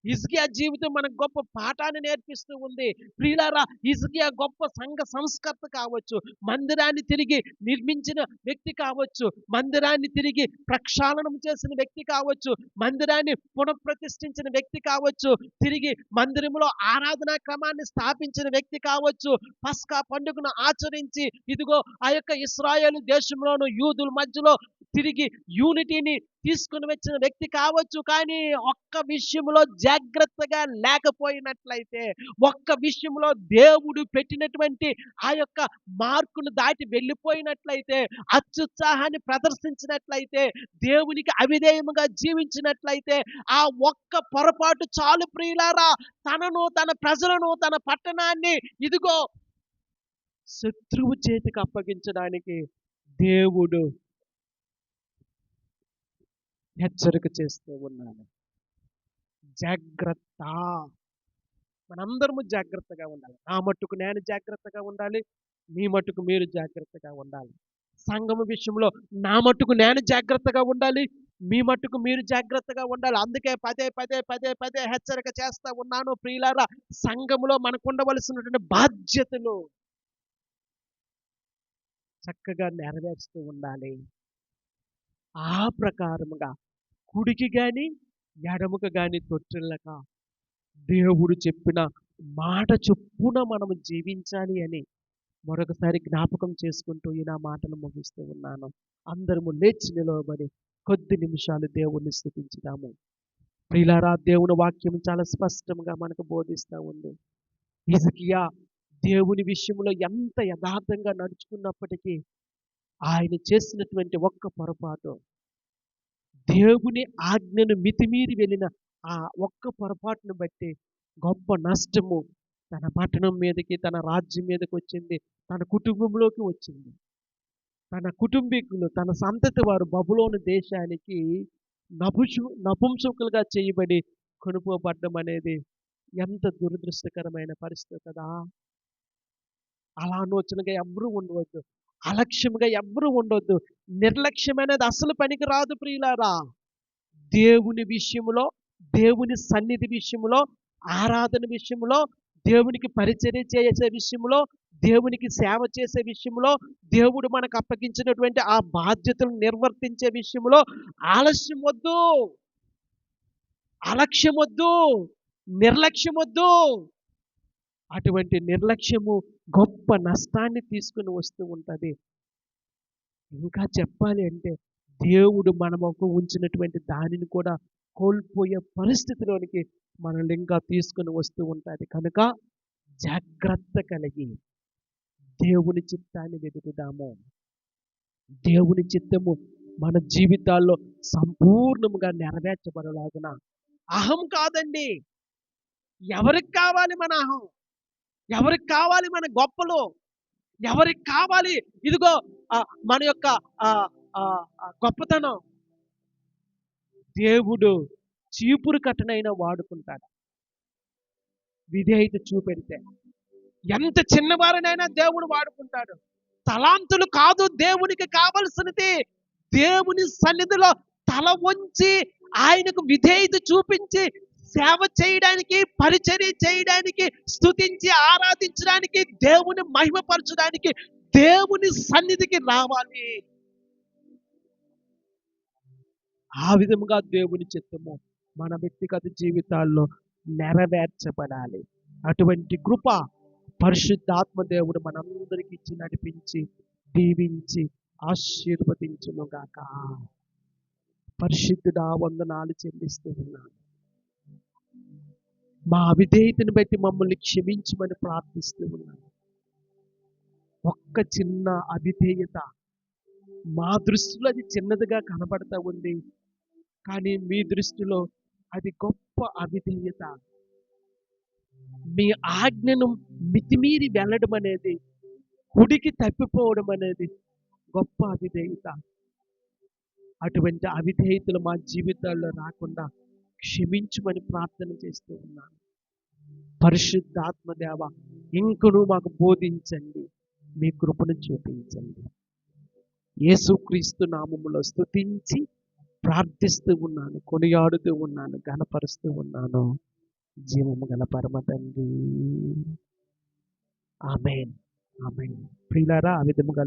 హిజ్కియా జీవితం మనకు గొప్ప పాఠాన్ని నేర్పిస్తూ ఉంది. ప్రియులారా, హిజ్కియా గొప్ప సంఘ సంస్కర్త కావచ్చు, మందిరాన్ని తిరిగి నిర్మించిన వ్యక్తి కావచ్చు, మందిరాన్ని తిరిగి ప్రక్షాళనం చేసిన వ్యక్తి కావచ్చు, మందిరాన్ని పునఃప్రతిష్ఠించిన వ్యక్తి కావచ్చు, తిరిగి మందిరంలో ఆరాధనా క్రమాన్ని స్థాపించిన వ్యక్తి కావచ్చు, పస్కా పండుగను ఆచరించి ఇదిగో ఆ యొక్క ఇశ్రాయేలు దేశంలోను యూదుల మధ్యలో తిరిగి యూనిటీని తీసుకుని వచ్చిన వ్యక్తి కావచ్చు. కానీ ఒక్క విషయంలో జాగ్రత్తగా లేకపోయినట్లయితే, ఒక్క విషయంలో దేవుడు పెట్టినటువంటి ఆ యొక్క మార్కును దాటి వెళ్ళిపోయినట్లయితే, అత్యుత్సాహాన్ని ప్రదర్శించినట్లయితే, దేవునికి అవిధేయముగా జీవించినట్లయితే, ఆ ఒక్క పొరపాటు చాలు ప్రియులారా, తనను, తన ప్రజలను, తన పట్టణాన్ని ఇదిగో శత్రువు చేతికి అప్పగించడానికి దేవుడు హెచ్చరిక చేస్తూ ఉన్నాడు. జాగ్రత్త. మనందరము జాగ్రత్తగా ఉండాలి. నా మట్టుకు నేను జాగ్రత్తగా ఉండాలి, మీ మట్టుకు మీరు జాగ్రత్తగా ఉండాలి. సంఘము విషయంలో నా మట్టుకు నేను జాగ్రత్తగా ఉండాలి, మీ మట్టుకు మీరు జాగ్రత్తగా ఉండాలి. అందుకే పదే పదే పదే పదే హెచ్చరిక చేస్తా ఉన్నాను ప్రియులారా. సంఘములో మనకు ఉండవలసినటువంటి బాధ్యతలు చక్కగా నెరవేరుస్తూ ఉండాలి. ఆ ప్రకారముగా కుడికి గాని ఎడమకు గాని తొట్టిల్లక దేవుడు చెప్పిన మాట చొప్పున మనము జీవించాలి అని మరొకసారి జ్ఞాపకం చేసుకుంటూ ఈ నా మాటను ముగిస్తూ ఉన్నాను. అందరము లేచి నిలవబడి కొద్ది నిమిషాలు దేవుణ్ణి స్తుతించుదాము. ప్రియులారా, దేవుని వాక్యం చాలా స్పష్టంగా మనకు బోధిస్తూ ఉంది. హిజ్కియా దేవుని విషయంలో ఎంత యథార్థంగా నడుచుకున్నప్పటికీ ఆయన చేసినటువంటి ఒక్క పొరపాటు, దేవుని ఆజ్ఞను మితిమీరి వెళ్ళిన ఆ ఒక్క పొరపాటును బట్టి గొప్ప నష్టము తన పట్టణం మీదకి, తన రాజ్యం మీదకి వచ్చింది, తన కుటుంబంలోకి వచ్చింది. తన కుటుంబీకులు, తన సంతతి వారు బబులోను దేశానికి నపుంసకులుగా చేయబడి కొనుక్కోబడ్డం అనేది ఎంత దురదృష్టకరమైన పరిస్థితి కదా. అలా ఆలోచనగా ఎవ్వరూ ఉండవద్దు. అలక్ష్యముగా ఎవ్వరూ ఉండొద్దు. నిర్లక్ష్యం అనేది అసలు పనికి రాదు ప్రియులారా. దేవుని విషయంలో, దేవుని సన్నిధి విషయంలో, ఆరాధన విషయంలో, దేవునికి పరిచర్య చేసే విషయంలో, దేవునికి సేవ చేసే విషయంలో, దేవుడు మనకు అప్పగించినటువంటి ఆ బాధ్యతలను నిర్వర్తించే విషయంలో ఆలస్యం వద్దు, అలక్ష్యం వద్దు, నిర్లక్ష్యం వద్దు. అటువంటి నిర్లక్ష్యము గొప్ప నష్టాన్ని తీసుకుని వస్తూ ఉంటుంది. ఇంకా చెప్పాలి అంటే దేవుడు మనకు ఉంచినటువంటి దానిని కూడా కోల్పోయే పరిస్థితిలోనికి మనల్ని ఇంకా తీసుకుని వస్తూ ఉంటుంది. కనుక జాగ్రత్త కలిగి దేవుని చిత్తాన్ని వెతుకుదాము. దేవుని చిత్తము మన జీవితాల్లో సంపూర్ణముగా నెరవేర్చబడలాగున అహం కాదండి. ఎవరికి కావాలి మన అహం? ఎవరికి కావాలి మన గొప్పలు? ఎవరికి కావాలి ఇదిగో మన యొక్క ఆ, గొప్పతనం? దేవుడు చీపురు కట్టనైనా వాడుకుంటాడు విధేయత చూపెడితే. ఎంత చిన్నవారినైనా దేవుడు వాడుకుంటాడు. తలాంతులు కాదు దేవునికి కావలసినది. దేవుని సన్నిధిలో తల వంచి ఆయనకు విధేయత చూపించి సేవ చేయడానికి, పరిచర్య చేయడానికి, స్తుతించి ఆరాధించడానికి, దేవుని మహిమపరచడానికి దేవుని సన్నిధికి రావాలి. ఆ విధముగా దేవుని చిత్తము మన వ్యక్తిగత జీవితాల్లో నెరవేర్చబడాలి. అటువంటి కృప పరిశుద్ధాత్మ దేవుడు మనందరికీ ఇచ్చి నడిపించి దీవించి ఆశీర్వదించునుగాక. పరిశుద్ధుడా, వందనాలు చెల్లిస్తూ ఉన్నాను. మా అవిధేయతను బట్టి మమ్మల్ని క్షమించమని ప్రార్థిస్తూ ఉన్నాను. ఒక్క చిన్న అవిధేయత మా దృష్టిలో అది చిన్నదిగా కనబడతా ఉంది, కానీ మీ దృష్టిలో అది గొప్ప అవిధేయత. మీ ఆజ్ఞను మితిమీరి వెళ్ళడం అనేది, కుడికి తప్పిపోవడం అనేది గొప్ప అవిధేయత. అటువంటి అవిధేయతలు మా జీవితాల్లో రాకుండా క్షమించమని ప్రార్థన చేస్తూ ఉన్నాను. పరిశుద్ధాత్మ దేవ, ఇంకను మాకు బోధించండి, మీ కృపను చూపించండి. యేసుక్రీస్తు నామములో స్తుతించి ప్రార్థిస్తూ ఉన్నాను, కొనియాడుతూ ఉన్నాను, ఘనపరుస్తూ ఉన్నాను. జీవము గల పరమ తండ్రి. ఆమేన్. ఆమేన్. ప్రియులారా, ఆ విధముగా